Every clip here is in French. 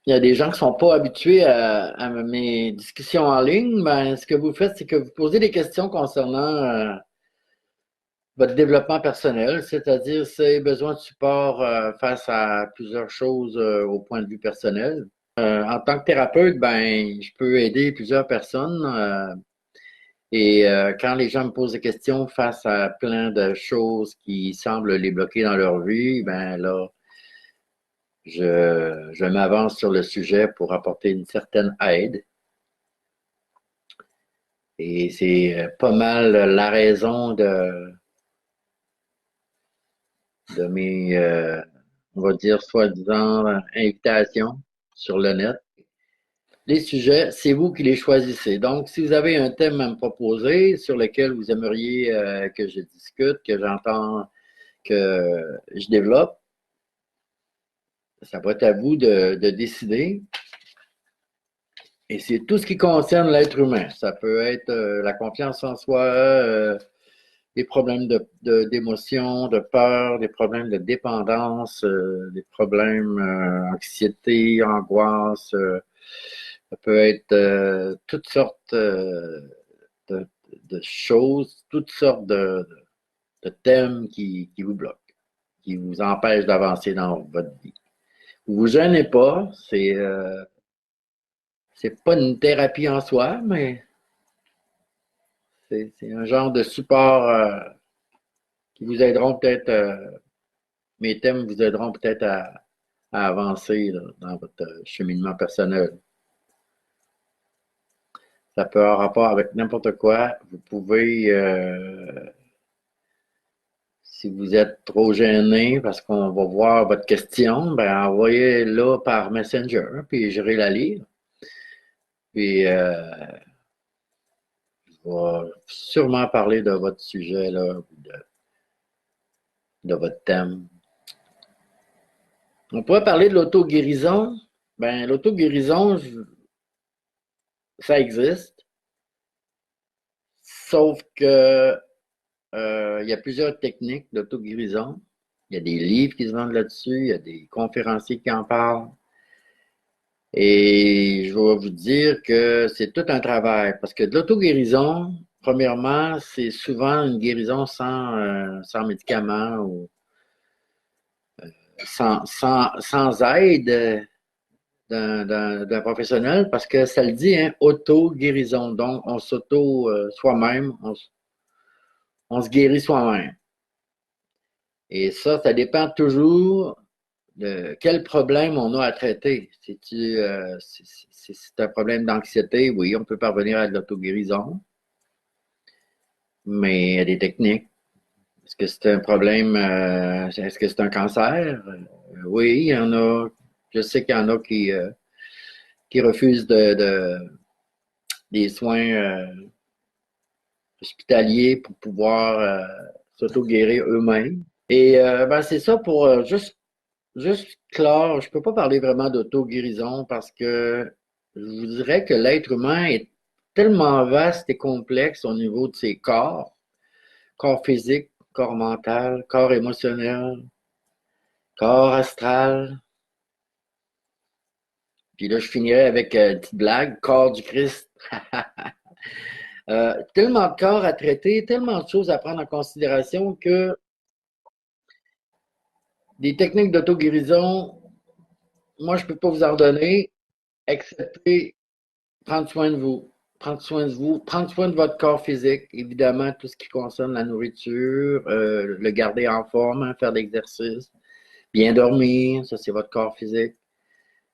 Il y a des gens qui ne sont pas habitués à mes discussions en ligne. Ben, ce que vous faites, c'est que vous posez des questions concernant votre développement personnel, c'est-à-dire si vous avez besoin de support face à plusieurs choses au point de vue personnel. En tant que thérapeute, ben, je peux aider plusieurs personnes. Quand les gens me posent des questions face à plein de choses qui semblent les bloquer dans leur vie, ben là, je m'avance sur le sujet pour apporter une certaine aide. Et c'est pas mal la raison de mes, on va dire, soi-disant invitations sur le net. Les sujets, c'est vous qui les choisissez. Donc, si vous avez un thème à me proposer sur lequel vous aimeriez que je discute, que j'entends, que je développe, ça va être à vous de décider. Et c'est tout ce qui concerne l'être humain. Ça peut être la confiance en soi, des problèmes d'émotion, de peur, des problèmes de dépendance, des problèmes anxiété, angoisse. Ça peut être toutes sortes de, de choses, toutes sortes de thèmes qui vous bloquent, qui vous empêchent d'avancer dans votre vie. Vous vous gênez pas, c'est pas une thérapie en soi, mais c'est un genre de support qui vous aideront peut-être, mes thèmes vous aideront peut-être à avancer là, dans votre cheminement personnel. Ça peut avoir rapport avec n'importe quoi. Vous pouvez, si vous êtes trop gêné parce qu'on va voir votre question, ben envoyez-la par Messenger, puis j'irai la lire. Puis je vais sûrement parler de votre sujet, là, de votre thème. On pourrait parler de l'auto-guérison. Ben, l'auto-guérison, ça existe. Sauf que il y a plusieurs techniques d'auto-guérison. Il y a des livres qui se vendent là-dessus, il y a des conférenciers qui en parlent. Et je vais vous dire que c'est tout un travail parce que de l'auto-guérison, premièrement, c'est souvent une guérison sans médicaments ou sans aide d'un professionnel parce que ça le dit, hein, auto-guérison. Donc, on s'auto soi-même, on se guérit soi-même. Et ça dépend toujours de quel problème on a à traiter. Si c'est un problème d'anxiété, oui, on peut parvenir à de l'auto-guérison, mais il y a des techniques. Est-ce que c'est un problème, est-ce que c'est un cancer? Oui, il y en a. Je sais qu'il y en a qui refusent des soins hospitaliers pour pouvoir s'auto-guérir eux-mêmes. Et ben, c'est ça pour juste clore. Je ne peux pas parler vraiment d'auto-guérison parce que je vous dirais que l'être humain est tellement vaste et complexe au niveau de ses corps physique, corps mental, corps émotionnel, corps astral. Puis là, je finirai avec une petite blague, corps du Christ. Tellement de corps à traiter, tellement de choses à prendre en considération que des techniques d'auto-guérison, moi, je ne peux pas vous en donner, excepté prendre soin de vous. Prendre soin de vous, prendre soin de votre corps physique, évidemment, tout ce qui concerne la nourriture, le garder en forme, hein, faire de l'exercice, bien dormir, ça c'est votre corps physique.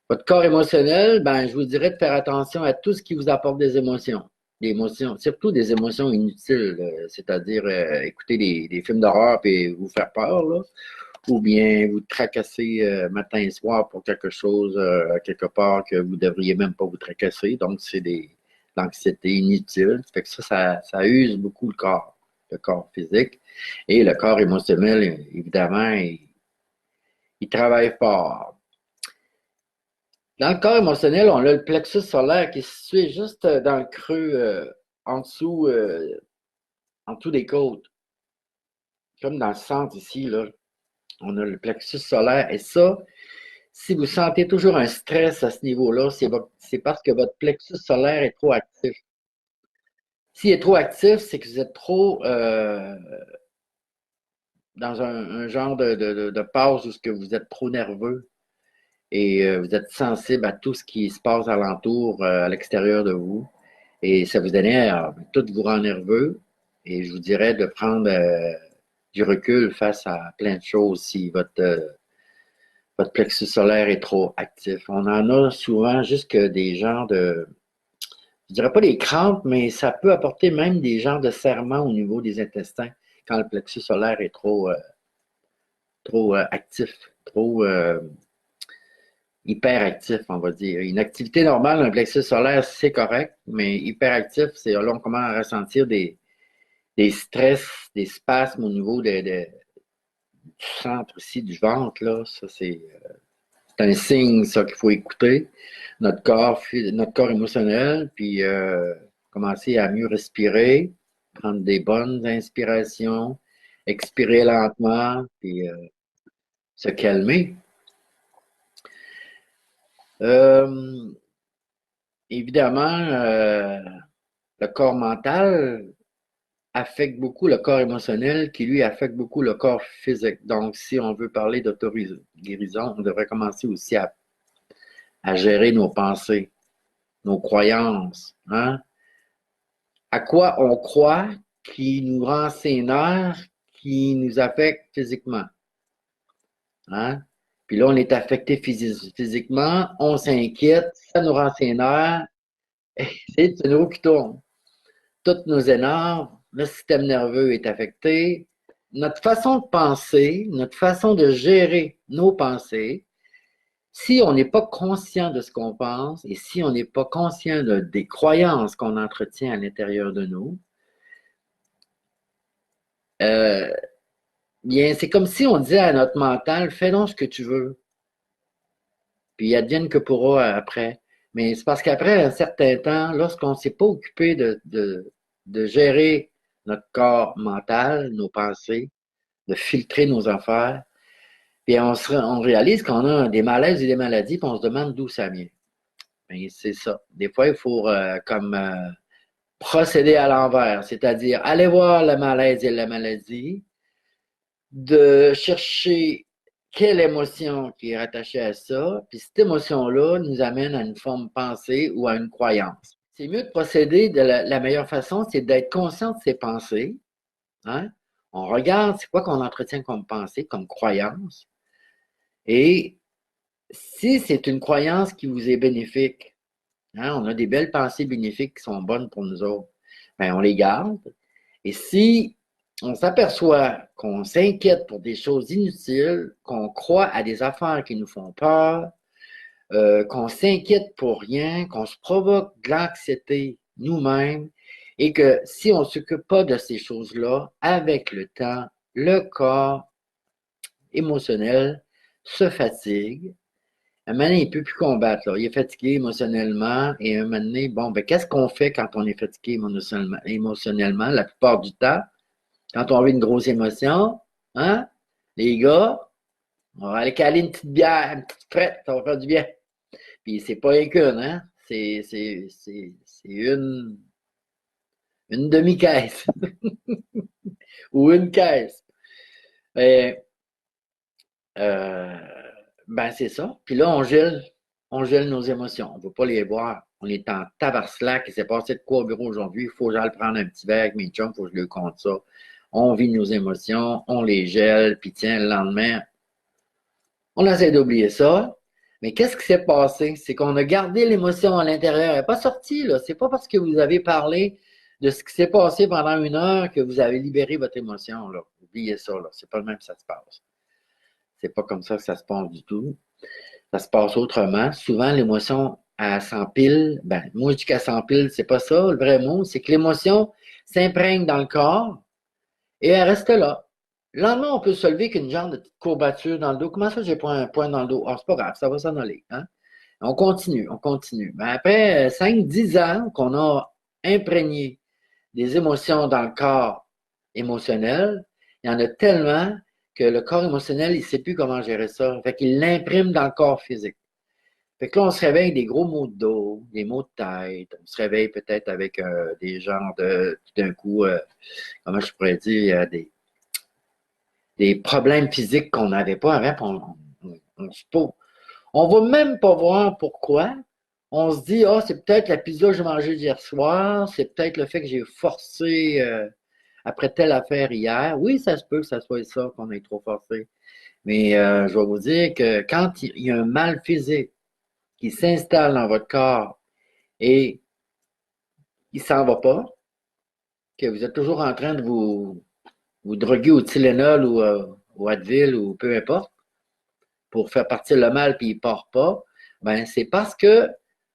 Votre corps émotionnel, ben, je vous dirais de faire attention à tout ce qui vous apporte des émotions. Des émotions, surtout des émotions inutiles, c'est-à-dire écouter des films d'horreur et vous faire peur, là, ou bien vous tracasser matin et soir pour quelque chose, quelque part que vous ne devriez même pas vous tracasser. Donc, c'est l'anxiété inutile. Ça fait que ça use beaucoup le corps physique. Et le corps émotionnel, évidemment, il travaille fort. Dans le corps émotionnel, on a le plexus solaire qui est situé juste dans le creux, en dessous, en dessous des côtes, comme dans le centre ici, là. On a le plexus solaire. Et ça, Si vous sentez toujours un stress à ce niveau-là, c'est parce que votre plexus solaire est trop actif. S'il est trop actif, c'est que vous êtes trop dans un genre de pause où ce que vous êtes trop nerveux et vous êtes sensible à tout ce qui se passe alentour, à l'extérieur de vous. Et ça vous énerve, tout vous rend nerveux. Et je vous dirais de prendre du recul face à plein de choses si votre plexus solaire est trop actif. On en a souvent juste que des genres je dirais pas des crampes, mais ça peut apporter même des genres de serrements au niveau des intestins quand le plexus solaire est trop actif, trop hyperactif, on va dire. Une activité normale, un plexus solaire, c'est correct, mais hyperactif, c'est là, on commence à ressentir des stress, des spasmes au niveau du centre ici, du ventre, là. Ça, c'est un signe, ça, qu'il faut écouter. Notre corps émotionnel, puis commencer à mieux respirer, prendre des bonnes inspirations, expirer lentement, puis se calmer. Euh, Évidemment, le corps mental affecte beaucoup le corps émotionnel, qui lui affecte beaucoup le corps physique. Donc, si on veut parler d'auto-guérison, on devrait commencer aussi à gérer nos pensées, nos croyances. Hein? À quoi on croit qui nous rend sénères, qui nous affecte physiquement. Hein? Puis là, on est affecté physiquement, on s'inquiète, ça nous rend sénères, c'est une roue qui tourne. Toutes nos énerves, le système nerveux est affecté. Notre façon de penser, notre façon de gérer nos pensées, si on n'est pas conscient de ce qu'on pense et si on n'est pas conscient des croyances qu'on entretient à l'intérieur de nous, euh, bien, c'est comme si on disait à notre mental, fais donc ce que tu veux, puis advienne que pourra après. Mais c'est parce qu'après un certain temps, lorsqu'on ne s'est pas occupé de gérer notre corps mental, nos pensées, de filtrer nos affaires, puis on réalise qu'on a des malaises et des maladies, puis on se demande d'où ça vient. Bien, c'est ça. Des fois, il faut procéder à l'envers, c'est-à-dire aller voir le malaise et la maladie, de chercher quelle émotion qui est rattachée à ça, puis cette émotion-là nous amène à une forme de pensée ou à une croyance. C'est mieux de procéder de la meilleure façon, c'est d'être conscient de ses pensées. Hein? On regarde c'est quoi qu'on entretient comme pensée, comme croyance, et si c'est une croyance qui vous est bénéfique, hein, on a des belles pensées bénéfiques qui sont bonnes pour nous autres, bien, on les garde. Et si on s'aperçoit qu'on s'inquiète pour des choses inutiles, qu'on croit à des affaires qui nous font peur, qu'on s'inquiète pour rien, qu'on se provoque de l'anxiété nous-mêmes, et que si on ne s'occupe pas de ces choses-là, avec le temps, le corps émotionnel se fatigue. Un moment donné, il ne peut plus combattre. Là. Il est fatigué émotionnellement. Et un moment donné, bon, ben, qu'est-ce qu'on fait quand on est fatigué émotionnellement? La plupart du temps, quand on a une grosse émotion, hein, les gars, on va aller caler une petite bière, une petite frette, ça va faire du bien. Puis c'est pas qu'une, hein? C'est une demi-caisse ou une caisse. Et, euh, ben, c'est ça. Puis là, on gèle nos émotions. On ne veut pas les voir. On est en tabarslac. Il s'est passé de quoi au bureau aujourd'hui? Il faut que j'aille prendre un petit verre avec mes chums. Il faut que je lui compte ça. On vit nos émotions, on les gèle, puis tiens, le lendemain, on essaie d'oublier ça. Mais qu'est-ce qui s'est passé? C'est qu'on a gardé l'émotion à l'intérieur. Elle n'est pas sortie, là. C'est pas parce que vous avez parlé de ce qui s'est passé pendant une heure que vous avez libéré votre émotion, là. Oubliez ça, là. C'est pas le même que ça se passe. C'est pas comme ça que ça se passe du tout. Ça se passe autrement. Souvent, l'émotion, elle s'empile. Ben, moi, je dis qu'elle s'empile, c'est pas ça, le vrai mot. C'est que l'émotion s'imprègne dans le corps et elle reste là. Le lendemain, on peut se lever qu'une genre de petite courbature dans le dos. Comment ça, j'ai pas un point dans le dos? Ah, c'est pas grave, ça va s'en aller. Hein? On continue, on continue. Mais après 5, 10 ans qu'on a imprégné des émotions dans le corps émotionnel, il y en a tellement que le corps émotionnel, il ne sait plus comment gérer ça. Fait qu'il l'imprime dans le corps physique. Fait que là, on se réveille avec des gros maux de dos, des maux de tête. On se réveille peut-être avec des genres de, tout d'un coup, comment je pourrais dire, des problèmes physiques qu'on n'avait pas avant. On va même pas voir pourquoi. On se dit, ah, c'est peut-être la pizza que j'ai mangée hier soir, c'est peut-être le fait que j'ai forcé après telle affaire hier. Oui, ça se peut que ça soit ça, qu'on ait trop forcé. Mais je vais vous dire que quand il y a un mal physique qui s'installe dans votre corps et il s'en va pas, que vous êtes toujours en train de vous droguer au Tylenol ou au Advil ou peu importe, pour faire partir le mal puis il part pas, ben c'est parce que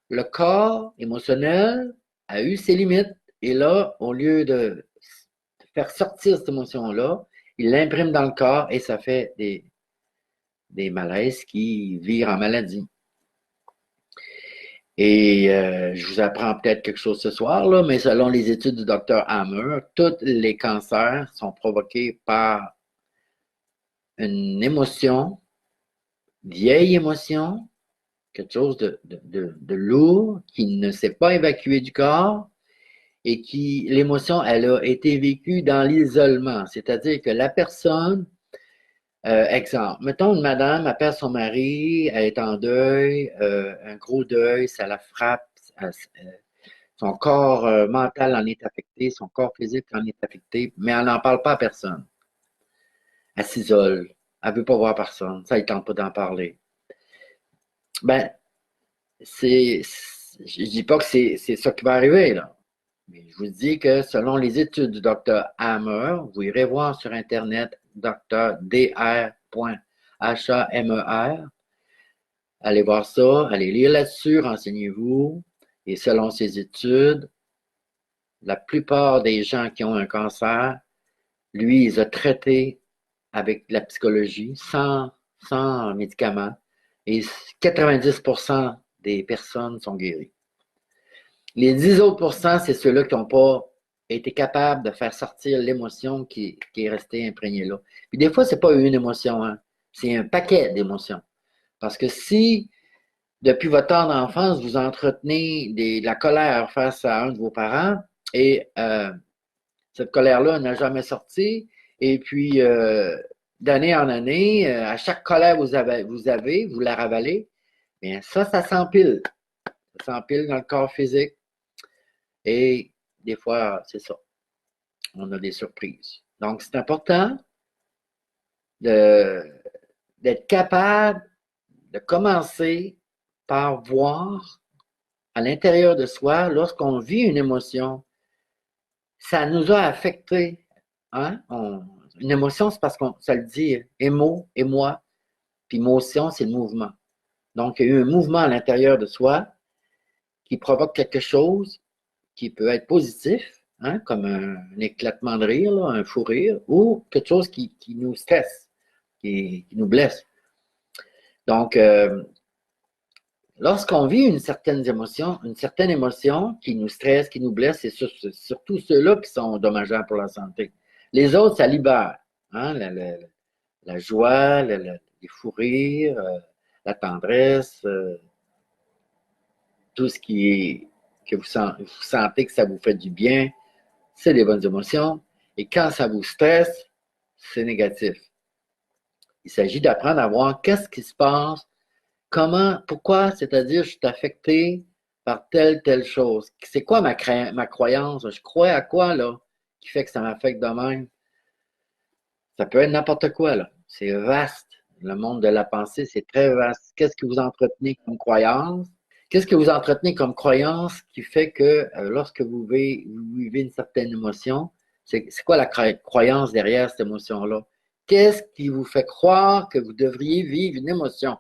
le corps émotionnel a eu ses limites. Et là, au lieu de faire sortir cette émotion-là, il l'imprime dans le corps et ça fait des malaises qui virent en maladie. Et je vous apprends peut-être quelque chose ce soir, là, mais selon les études du docteur Hammer, tous les cancers sont provoqués par une émotion, vieille émotion, quelque chose de lourd qui ne s'est pas évacué du corps et qui, l'émotion, elle a été vécue dans l'isolement. C'est-à-dire que la personne, exemple, mettons une madame, elle perd son mari, elle est en deuil, un gros deuil, ça la frappe, son corps mental en est affecté, son corps physique en est affecté, mais elle n'en parle pas à personne. Elle s'isole, elle ne veut pas voir personne, ça ne tente pas d'en parler. Ben, je ne dis pas que c'est ça qui va arriver, là. Mais je vous dis que selon les études du docteur Hammer, vous irez voir sur Internet docteur dr.hamer. Allez voir ça, allez lire là-dessus, renseignez-vous. Et selon ces études, la plupart des gens qui ont un cancer, lui, ils ont traité avec la psychologie, sans médicaments. Et 90% des personnes sont guéries. Les 10 autres c'est ceux-là qui n'ont pas été capables de faire sortir l'émotion qui est restée imprégnée là. Puis des fois, c'est pas une émotion, hein, c'est un paquet d'émotions. Parce que si, depuis votre temps d'enfance, vous entretenez de la colère face à un de vos parents et cette colère-là n'a jamais sorti, et puis d'année en année, à chaque colère vous la ravalez, bien ça s'empile. Ça s'empile dans le corps physique. Et des fois, c'est ça. On a des surprises. Donc, c'est important d'être capable de commencer par voir à l'intérieur de soi, lorsqu'on vit une émotion, ça nous a affecté. Hein? Une émotion, c'est parce qu'on ça le dit, émo, émoi, puis motion, c'est le mouvement. Donc, il y a eu un mouvement à l'intérieur de soi qui provoque quelque chose qui peut être positif, hein, comme un éclatement de rire, là, un fou rire, ou quelque chose qui nous stresse, qui nous blesse. Donc, lorsqu'on vit une certaine émotion qui nous stresse, qui nous blesse, c'est surtout ceux-là qui sont dommageables pour la santé. Les autres, ça libère. Hein, la joie, les fous rires, la tendresse, tout ce qui est que vous sentez que ça vous fait du bien, c'est des bonnes émotions. Et quand ça vous stresse, c'est négatif. Il s'agit d'apprendre à voir qu'est-ce qui se passe, comment, pourquoi, c'est-à-dire je suis affecté par telle chose. C'est quoi ma croyance? Je crois à quoi, là, qui fait que ça m'affecte de même? Ça peut être n'importe quoi, là. C'est vaste. Le monde de la pensée, c'est très vaste. Qu'est-ce que vous entretenez comme croyance? Qu'est-ce que vous entretenez comme croyance qui fait que lorsque vous vivez une certaine émotion, c'est quoi la croyance derrière cette émotion-là? Qu'est-ce qui vous fait croire que vous devriez vivre une émotion?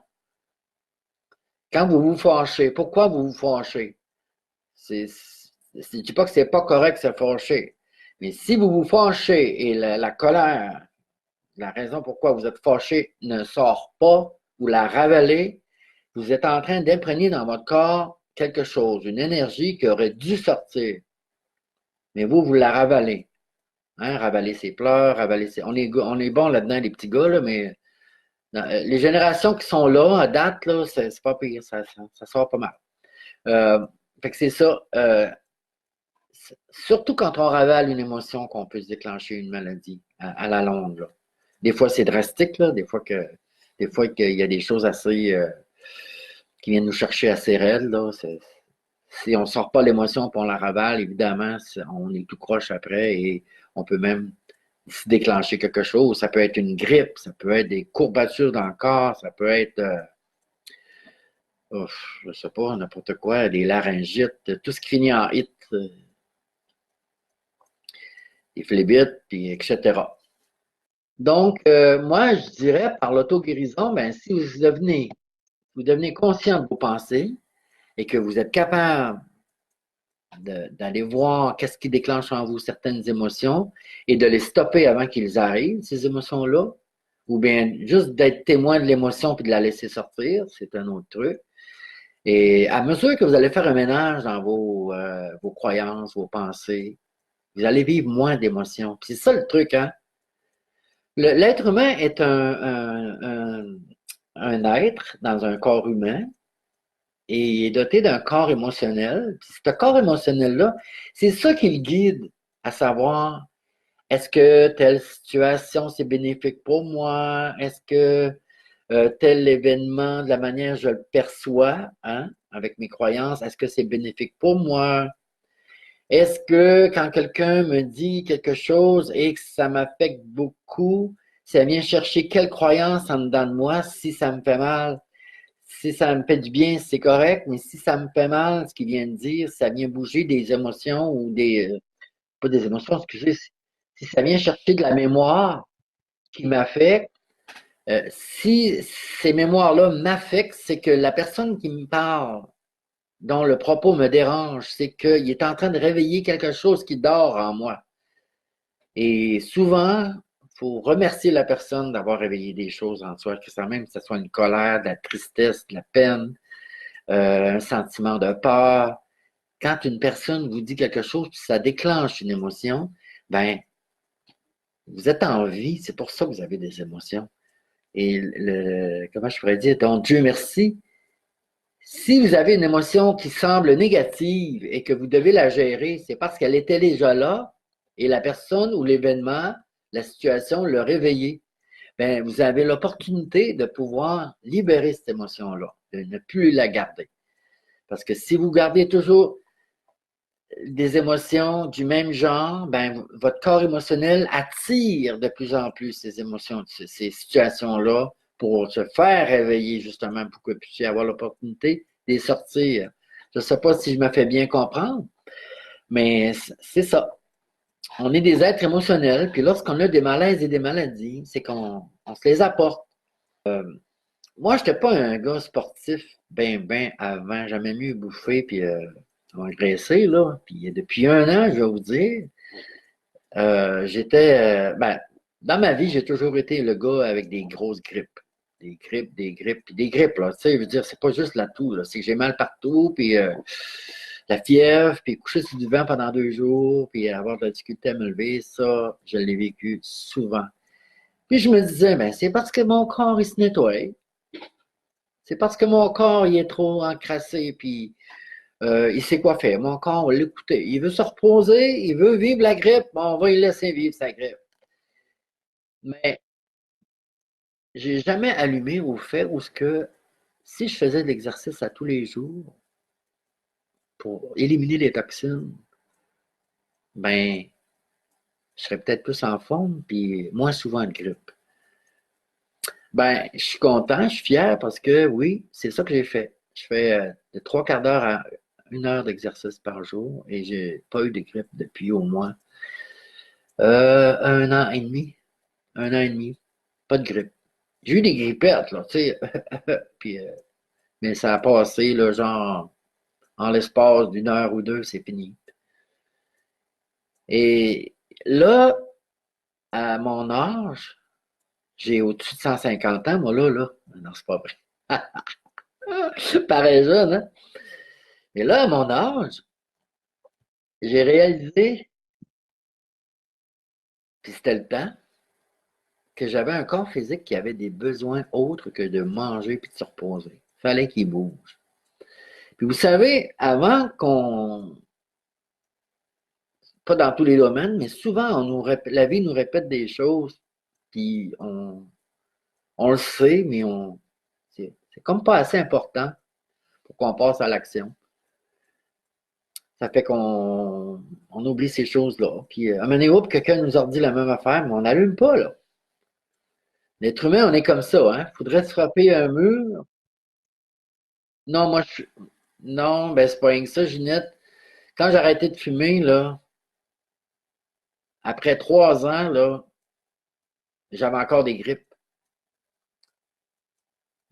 Quand vous vous fâchez, pourquoi vous vous fâchez? Je ne dis pas que c'est pas correct de se fâcher, mais si vous vous fâchez et la colère, la raison pourquoi vous êtes fâché ne sort pas, vous la ravalez, vous êtes en train d'imprégner dans votre corps quelque chose, une énergie qui aurait dû sortir. Mais vous la ravalez. Hein, ravaler ses pleurs, ravaler ses... on est bon là-dedans, les petits gars, là, mais les générations qui sont là, à date, là, c'est pas pire, ça sort pas mal. Fait que c'est ça. Surtout quand on ravale une émotion qu'on peut se déclencher une maladie à la longue, là. Des fois, c'est drastique, là, des fois qu'il y a des choses assez qui viennent nous chercher assez raides, là. Si on ne sort pas l'émotion et on la ravale, évidemment, on est tout croche après et on peut même se déclencher quelque chose. Ça peut être une grippe, ça peut être des courbatures dans le corps, ça peut être, je sais pas, n'importe quoi, des laryngites, tout ce qui finit en it, des phlébites, puis etc. Donc, moi, je dirais par l'auto-guérison, ben, si vous devenez conscient de vos pensées et que vous êtes capable d'aller voir qu'est-ce qui déclenche en vous certaines émotions et de les stopper avant qu'ils arrivent, ces émotions-là, ou bien juste d'être témoin de l'émotion puis de la laisser sortir, c'est un autre truc. Et à mesure que vous allez faire un ménage dans vos croyances, vos pensées, vous allez vivre moins d'émotions. Puis c'est ça le truc, hein? L'être humain est un être dans un corps humain et il est doté d'un corps émotionnel. Puis ce corps émotionnel-là, c'est ça qui le guide à savoir est-ce que telle situation c'est bénéfique pour moi? Est-ce que tel événement, de la manière dont je le perçois, hein, avec mes croyances, est-ce que c'est bénéfique pour moi? Est-ce que quand quelqu'un me dit quelque chose et que ça m'affecte beaucoup, ça vient chercher quelle croyance en dedans de moi si ça me fait mal? Si ça me fait du bien, c'est correct, mais si ça me fait mal, ce qu'il vient de dire, ça vient bouger des émotions ou pas des émotions, excusez, si ça vient chercher de la mémoire qui m'affecte, si ces mémoires-là m'affectent, c'est que la personne qui me parle, dont le propos me dérange, c'est qu'il est en train de réveiller quelque chose qui dort en moi. Et souvent, il faut remercier la personne d'avoir réveillé des choses en soi, que ça même que ce soit une colère, de la tristesse, de la peine, un sentiment de peur. Quand une personne vous dit quelque chose, puis ça déclenche une émotion, ben, vous êtes en vie, c'est pour ça que vous avez des émotions. Et comment je pourrais dire, donc Dieu merci. Si vous avez une émotion qui semble négative et que vous devez la gérer, c'est parce qu'elle était déjà là et la personne ou l'événement, la situation l'a réveillée. Ben, vous avez l'opportunité de pouvoir libérer cette émotion-là, de ne plus la garder. Parce que si vous gardez toujours des émotions du même genre, ben, votre corps émotionnel attire de plus en plus ces émotions, ces situations-là pour se faire réveiller justement pour que vous puissiez avoir l'opportunité de les sortir. Je ne sais pas si je me fais bien comprendre, mais c'est ça. On est des êtres émotionnels, puis lorsqu'on a des malaises et des maladies, c'est qu'on se les apporte. Moi, je n'étais pas un gars sportif ben avant, jamais mieux bouffé puis engraissé, là. Puis depuis un an, je vais vous dire, ben, dans ma vie, j'ai toujours été le gars avec des grosses grippes. Puis des grippes, là. Tu sais, je veux dire, c'est pas juste la toux, là. C'est que j'ai mal partout, puis la fièvre, puis coucher sous du vent pendant 2 jours, puis avoir de la difficulté à me lever, ça, je l'ai vécu souvent. Puis je me disais, ben, c'est parce que mon corps, il se nettoie. C'est parce que mon corps, il est trop encrassé, puis il sait quoi faire. Mon corps, on va l'écouter. Il veut se reposer, il veut vivre la grippe, on va lui laisser vivre sa grippe. Mais j'ai jamais allumé au fait où ce que si je faisais de l'exercice à tous les jours pour éliminer les toxines, ben, je serais peut-être plus en forme, puis moins souvent de grippe. Ben, je suis content, je suis fier parce que oui, c'est ça que j'ai fait. Je fais de 3/4 d'heure à 1 heure d'exercice par jour et j'ai pas eu de grippe depuis au moins 1 an et demi. 1 an et demi. Pas de grippe. J'ai eu des grippettes, là, tu sais. Puis, mais ça a passé, là, genre, en l'espace d'1 heure ou deux, c'est fini. Et là, à mon âge, j'ai au-dessus de 150 ans, moi, là. Non, c'est pas vrai. Pareil jeune, hein? Mais là, à mon âge, j'ai réalisé Puis c'était le temps que j'avais un corps physique qui avait des besoins autres que de manger puis de se reposer. Il fallait qu'il bouge. Puis vous savez, avant qu'on, pas dans tous les domaines, mais souvent, la vie nous répète des choses, puis on le sait, mais c'est comme pas assez important pour qu'on passe à l'action. Ça fait qu'on oublie ces choses-là. Puis à un moment donné, quelqu'un nous a dit la même affaire, mais on n'allume pas, là. L'être humain, on est comme ça, hein. Faudrait se frapper un mur. Non, non, ben c'est pas rien que ça, Ginette. Quand j'ai arrêté de fumer, là, après 3 ans, là, j'avais encore des grippes.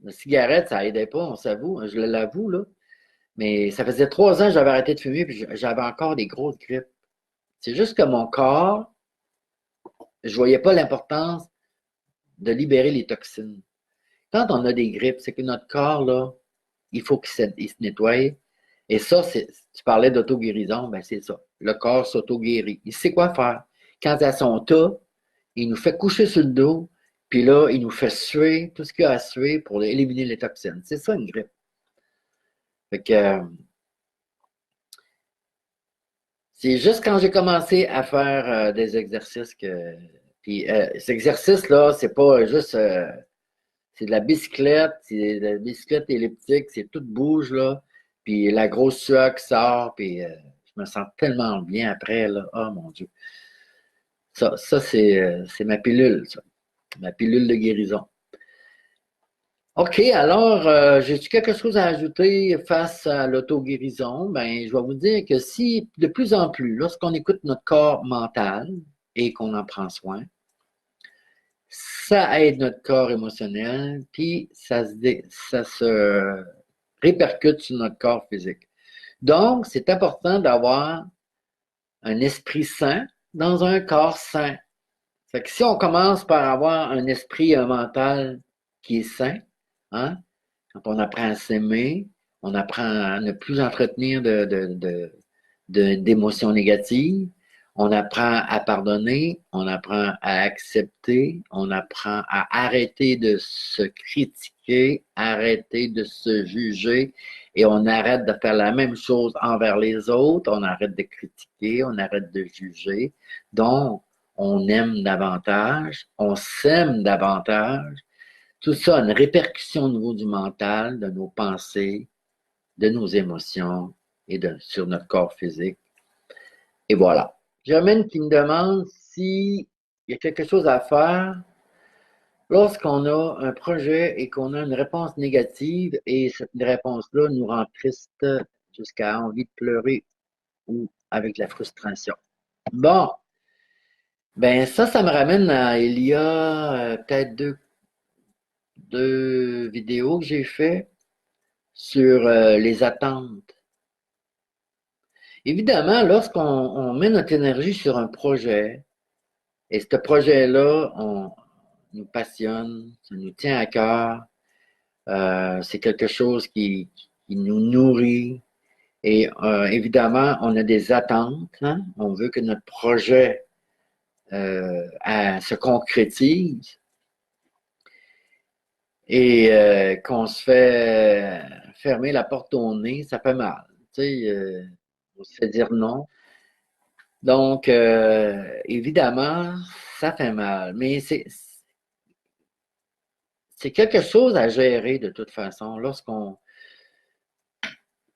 La cigarette, ça aidait pas, on s'avoue, je l'avoue, là. Mais ça faisait 3 ans que j'avais arrêté de fumer, puis j'avais encore des grosses grippes. C'est juste que mon corps, je voyais pas l'importance de libérer les toxines. Quand on a des grippes, c'est que notre corps, là, il faut qu'il se nettoie. Et ça, tu parlais d'auto-guérison, ben c'est ça. Le corps s'auto-guérit. Il sait quoi faire. Quand il a son tas, il nous fait coucher sur le dos, puis là, il nous fait suer tout ce qu'il y a à suer pour éliminer les toxines. C'est ça une grippe. Fait que, c'est juste quand j'ai commencé à faire des exercices que. Puis ces exercices-là, c'est pas juste. C'est de la bicyclette, c'est de la bicyclette elliptique, c'est tout bouge, là. Puis la grosse sueur qui sort, puis je me sens tellement bien après, là. Oh mon Dieu. Ça c'est ma pilule, ça. Ma pilule de guérison. OK, alors, j'ai-tu quelque chose à ajouter face à l'auto-guérison? Ben, je vais vous dire que si, de plus en plus, lorsqu'on écoute notre corps mental et qu'on en prend soin, ça aide notre corps émotionnel, puis ça se répercute sur notre corps physique. Donc, c'est important d'avoir un esprit sain dans un corps sain. Fait que si on commence par avoir un esprit, un mental qui est sain, hein, quand on apprend à s'aimer, on apprend à ne plus entretenir d'émotions négatives, on apprend à pardonner, on apprend à accepter, on apprend à arrêter de se critiquer, arrêter de se juger, et on arrête de faire la même chose envers les autres, on arrête de critiquer, on arrête de juger. Donc, on aime davantage, on s'aime davantage. Tout ça a une répercussion au niveau du mental, de nos pensées, de nos émotions et sur notre corps physique. Et voilà. Germaine qui me demande s'il y a quelque chose à faire lorsqu'on a un projet et qu'on a une réponse négative et cette réponse-là nous rend triste jusqu'à envie de pleurer ou avec la frustration. Bon, ben ça me ramène à il y a peut-être deux vidéos que j'ai fait sur les attentes. Évidemment, lorsqu'on met notre énergie sur un projet, et ce projet-là, on nous passionne, ça nous tient à cœur, c'est quelque chose qui nous nourrit, et évidemment, on a des attentes, hein? On veut que notre projet se concrétise, et qu'on se fait fermer la porte au nez, ça fait mal. Tu sais, on se fait dire non. Donc, évidemment, ça fait mal. Mais c'est quelque chose à gérer de toute façon.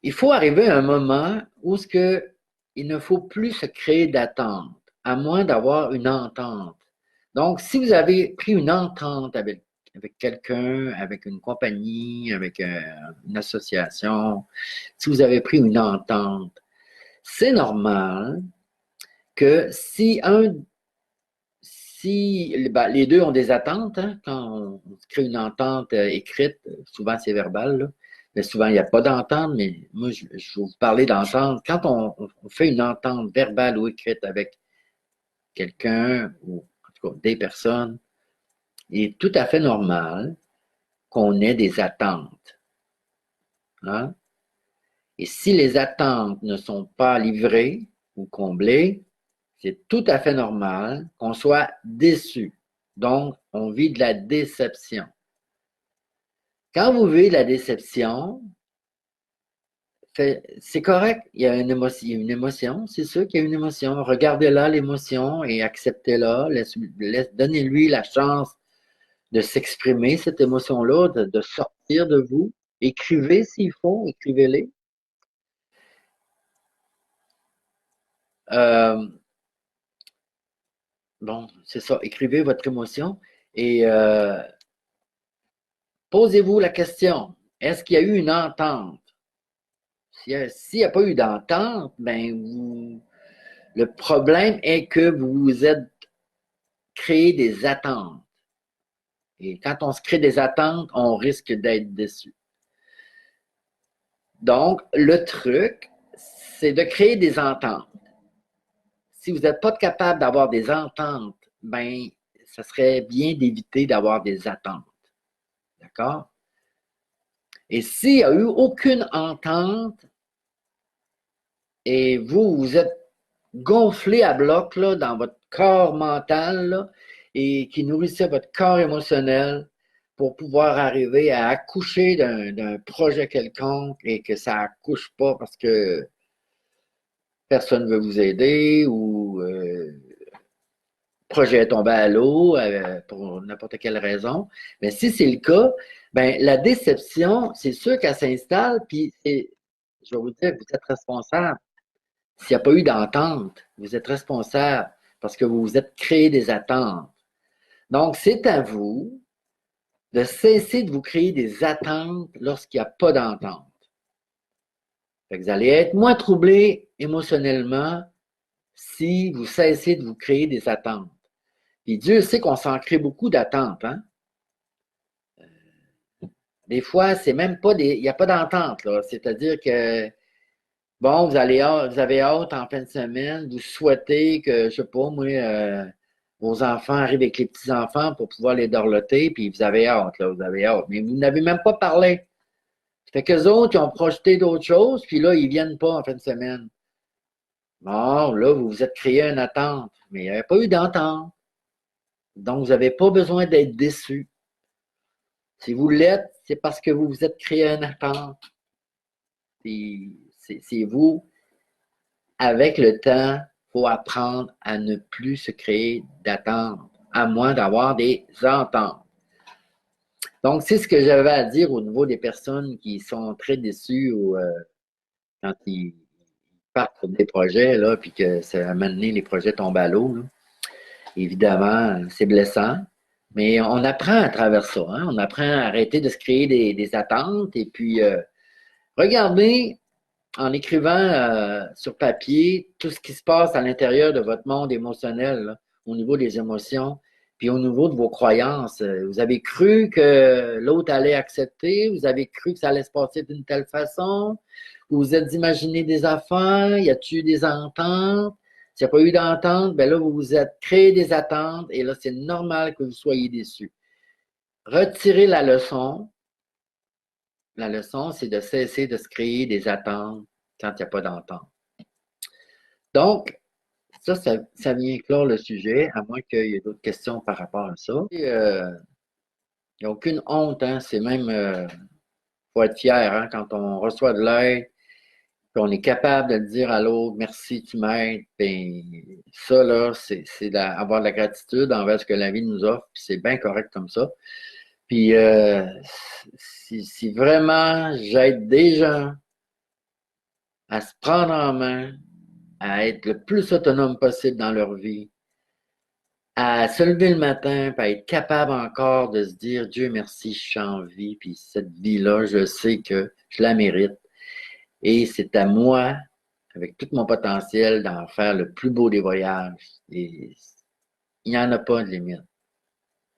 Il faut arriver à un moment où il ne faut plus se créer d'attente, à moins d'avoir une entente. Donc, si vous avez pris une entente avec quelqu'un, avec une compagnie, avec une association, si vous avez pris une entente, c'est normal que si ben, les deux ont des attentes, hein, quand on crée une entente écrite, souvent c'est verbal, là, mais souvent il n'y a pas d'entente, mais moi je vais vous parler d'entente. Quand on fait une entente verbale ou écrite avec quelqu'un, ou en tout cas des personnes, il est tout à fait normal qu'on ait des attentes. Hein? Et si les attentes ne sont pas livrées ou comblées, C'est tout à fait normal qu'on soit déçu. Donc, on vit de la déception. Quand vous vivez de la déception, c'est correct, il y a une émotion, c'est sûr qu'il y a une émotion. Regardez-la, l'émotion, et acceptez-la. Donnez-lui la chance de s'exprimer, cette émotion-là, de sortir de vous. Écrivez s'il faut, écrivez-les. Euh, bon, c'est ça, écrivez votre émotion et posez-vous la question, est-ce qu'il y a eu une entente? S'il n'y a pas eu d'entente, ben le problème est que vous vous êtes créé des attentes. Et quand on se crée des attentes, on risque d'être déçu. Donc, le truc, c'est de créer des ententes. Si vous n'êtes pas capable d'avoir des ententes, ben, ça serait bien d'éviter d'avoir des attentes. D'accord? Et s'il n'y a eu aucune entente et vous êtes gonflé à bloc là, dans votre corps mental là, et qui nourrissait votre corps émotionnel pour pouvoir arriver à accoucher d'un projet quelconque et que ça accouche pas parce que personne ne veut vous aider ou projet est tombé à l'eau pour n'importe quelle raison. Mais si c'est le cas, ben la déception, c'est sûr qu'elle s'installe, puis je vais vous dire, vous êtes responsable. S'il n'y a pas eu d'entente, vous êtes responsable parce que vous vous êtes créé des attentes. Donc, c'est à vous de cesser de vous créer des attentes lorsqu'il n'y a pas d'entente. Vous allez être moins troublé émotionnellement si vous cessez de vous créer des attentes. Puis Dieu sait qu'on s'en crée beaucoup d'attentes, hein? Des fois, c'est même pas il n'y a pas d'entente, là. C'est-à-dire que, bon, vous avez hâte en fin de semaine, vous souhaitez que, je sais pas, moi, vos enfants arrivent avec les petits-enfants pour pouvoir les dorloter, puis vous avez hâte, là, vous avez hâte. Mais vous n'avez même pas parlé. Fait qu'eux autres, ils ont projeté d'autres choses, puis là, ils viennent pas en fin de semaine. Bon, là, vous vous êtes créé une attente, mais il n'y avait pas eu d'entente. Donc, vous n'avez pas besoin d'être déçu. Si vous l'êtes, c'est parce que vous vous êtes créé une attente. C'est vous, avec le temps, il faut apprendre à ne plus se créer d'attente, à moins d'avoir des ententes. Donc, c'est ce que j'avais à dire au niveau des personnes qui sont très déçues quand ils partent sur des projets, là, puis que ça a amené les projets tombent à l'eau. Là. Évidemment, c'est blessant, mais on apprend à travers ça. Hein? On apprend à arrêter de se créer des attentes et puis regardez en écrivant sur papier tout ce qui se passe à l'intérieur de votre monde émotionnel, là, au niveau des émotions, puis au niveau de vos croyances. Vous avez cru que l'autre allait accepter, vous avez cru que ça allait se passer d'une telle façon, vous vous êtes imaginé des affaires, y a-t-il eu des ententes? S'il n'y a pas eu d'entente, ben là, vous vous êtes créé des attentes et là, c'est normal que vous soyez déçus. Retirez la leçon. La leçon, c'est de cesser de se créer des attentes quand il n'y a pas d'entente. Donc, ça vient clore le sujet, à moins qu'il y ait d'autres questions par rapport à ça. Il n'y a aucune honte, hein, c'est même, faut être fier hein, quand on reçoit de l'aide, qu'on est capable de le dire à l'autre, merci, tu m'aides. Ben, ça, là, c'est avoir de la gratitude envers ce que la vie nous offre, puis c'est bien correct comme ça. Puis, si vraiment j'aide des gens à se prendre en main, à être le plus autonome possible dans leur vie, à se lever le matin, puis à être capable encore de se dire Dieu merci, je suis en vie, puis cette vie-là, je sais que je la mérite. Et c'est à moi, avec tout mon potentiel, d'en faire le plus beau des voyages. Et il n'y en a pas de limite.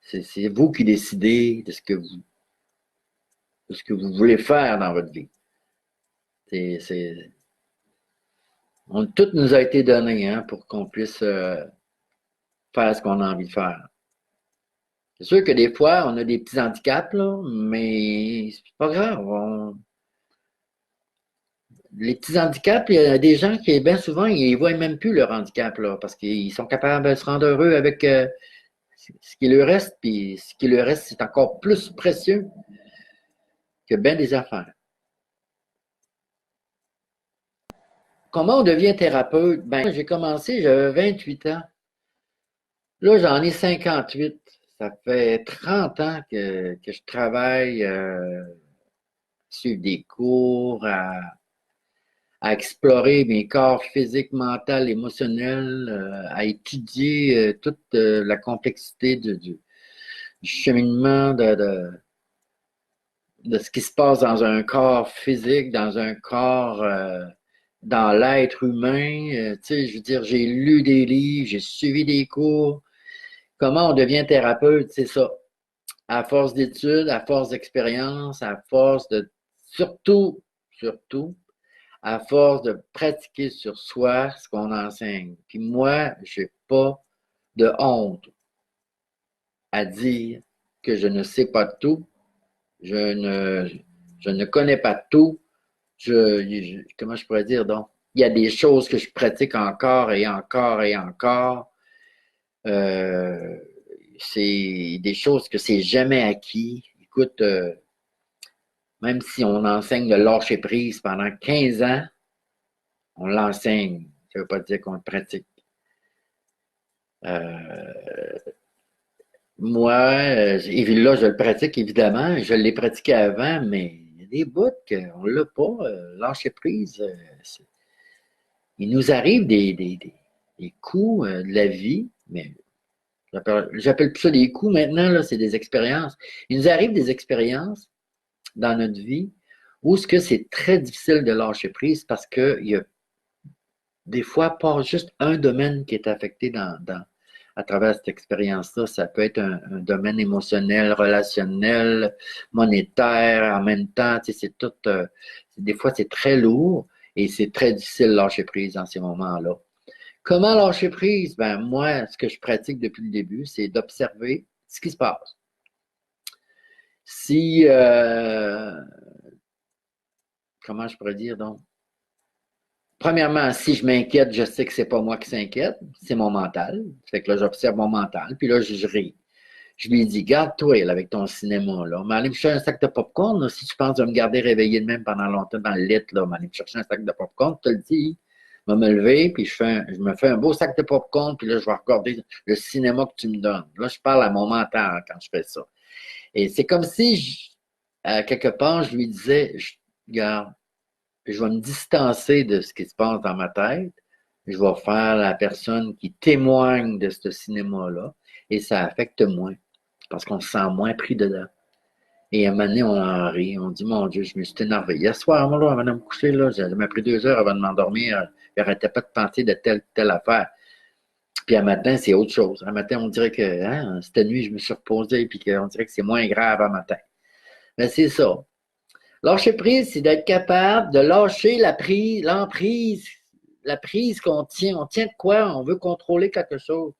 C'est vous qui décidez de ce que vous voulez faire dans votre vie. Tout nous a été donné hein, pour qu'on puisse faire ce qu'on a envie de faire. C'est sûr que des fois, on a des petits handicaps, là, mais c'est pas grave. les petits handicaps, il y a des gens qui, bien souvent, ils ne voient même plus leur handicap, là, parce qu'ils sont capables de se rendre heureux avec ce qui leur reste, puis ce qui leur reste, c'est encore plus précieux que bien des affaires. Comment on devient thérapeute? Ben, j'ai commencé, j'avais 28 ans. Là, j'en ai 58. Ça fait 30 ans que je travaille sur des cours, à explorer mes corps physiques, mental, émotionnels, à étudier toute la complexité du cheminement de ce qui se passe dans un corps physique, dans un corps, dans l'être humain. Tu sais, je veux dire, j'ai lu des livres, j'ai suivi des cours. Comment on devient thérapeute, c'est ça. À force d'études, à force d'expérience, à force de, surtout, à force de pratiquer sur soi ce qu'on enseigne. Puis moi, je n'ai pas de honte à dire que je ne sais pas tout, je ne, je ne connais pas tout. Comment je pourrais dire donc? Il y a des choses que je pratique encore et encore et encore. Euh, c'est des choses que c'est jamais acquis. Écoute, même si on enseigne le lâcher prise pendant 15 ans, on l'enseigne. Ça ne veut pas dire qu'on le pratique. Euh, Moi, là, je le pratique évidemment. Je l'ai pratiqué avant, mais il y a des bouts qu'on ne l'a pas. Lâcher prise, il nous arrive des coups de la vie, mais j'appelle plus ça des coups maintenant, là, c'est des expériences. Il nous arrive des expériences dans notre vie où ce que c'est très difficile de lâcher prise parce qu'il y a des fois pas juste un domaine qui est affecté à travers cette expérience-là. Ça peut être un domaine émotionnel, relationnel, monétaire, en même temps, tu sais, c'est tout, des fois c'est très lourd et c'est très difficile de lâcher prise dans ces moments-là. Comment lâcher prise? Ben, moi, ce que je pratique depuis le début, c'est d'observer ce qui se passe. Si, comment je pourrais dire donc? Premièrement, si je m'inquiète, je sais que c'est pas moi qui s'inquiète, c'est mon mental. Fait que là, j'observe mon mental, puis là, je ris. Je lui dis, garde-toi là, avec ton cinéma, là. M'aller me chercher un sac de popcorn, là, si tu penses de me garder réveillé de même pendant longtemps dans le lit, là, m'aller me chercher un sac de popcorn, je te le dis. Je vais me lever, puis je me fais un beau sac de popcorn, puis là, je vais regarder le cinéma que tu me donnes. Là, je parle à mon mental quand je fais ça. Et c'est comme si, à quelque part, je lui disais, regarde, je vais me distancer de ce qui se passe dans ma tête. Je vais faire la personne qui témoigne de ce cinéma-là et ça affecte moins parce qu'on se sent moins pris dedans. Et à un moment donné, on en rit. On dit, mon Dieu, je me suis énervé. Hier soir, moi, là, avant de me coucher, là, ça m'a pris 2 heures avant de m'endormir. Je n'arrêtais pas de penser de telle affaire. Puis un matin, c'est autre chose. Un matin, on dirait que hein, cette nuit, je me suis reposé puis qu'on dirait que c'est moins grave un matin. Mais c'est ça. Lâcher prise, c'est d'être capable de lâcher l'emprise, la prise qu'on tient. On tient de quoi? On veut contrôler quelque chose.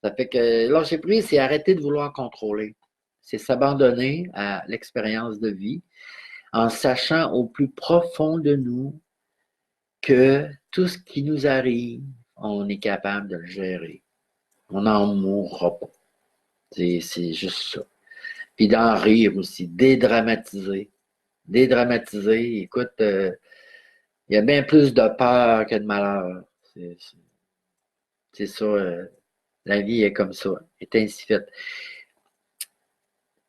Ça fait que lâcher prise, c'est arrêter de vouloir contrôler. C'est s'abandonner à l'expérience de vie en sachant au plus profond de nous que tout ce qui nous arrive, on est capable de le gérer. On n'en mourra pas. C'est juste ça. Puis d'en rire aussi, dédramatiser. Dédramatiser, écoute, il y a bien plus de peur que de malheur. C'est ça, la vie est comme ça, est ainsi faite.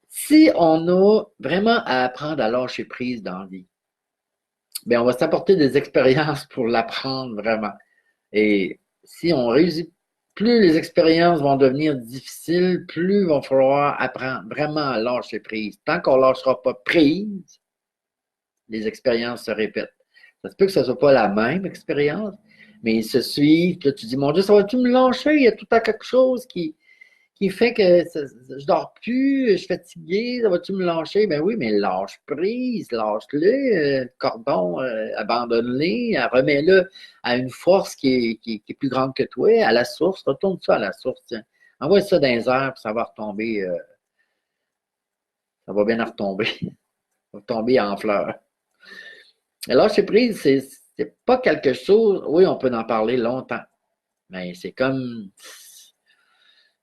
Si on a vraiment à apprendre à lâcher prise dans la vie, bien, on va s'apporter des expériences pour l'apprendre vraiment. Et si on réussit, plus les expériences vont devenir difficiles, plus il va falloir apprendre vraiment à lâcher prise. Tant qu'on ne lâchera pas prise, les expériences se répètent. Ça se peut que ce ne soit pas la même expérience, mais ils se suivent. Puis là, tu dis, mon Dieu, ça va-tu me lâcher? Il y a tout à quelque chose qui fait que je dors plus, je suis fatigué, ça va-tu me lâcher? Ben oui, mais lâche prise, lâche-le, cordon, abandonne-le, remets-le à une force qui est plus grande que toi, à la source, retourne ça à la source, tiens. Envoie ça dans les airs, puis ça va retomber, ça va bien retomber, ça va tomber en fleurs. Le lâcher prise, c'est pas quelque chose, oui, on peut en parler longtemps, mais c'est comme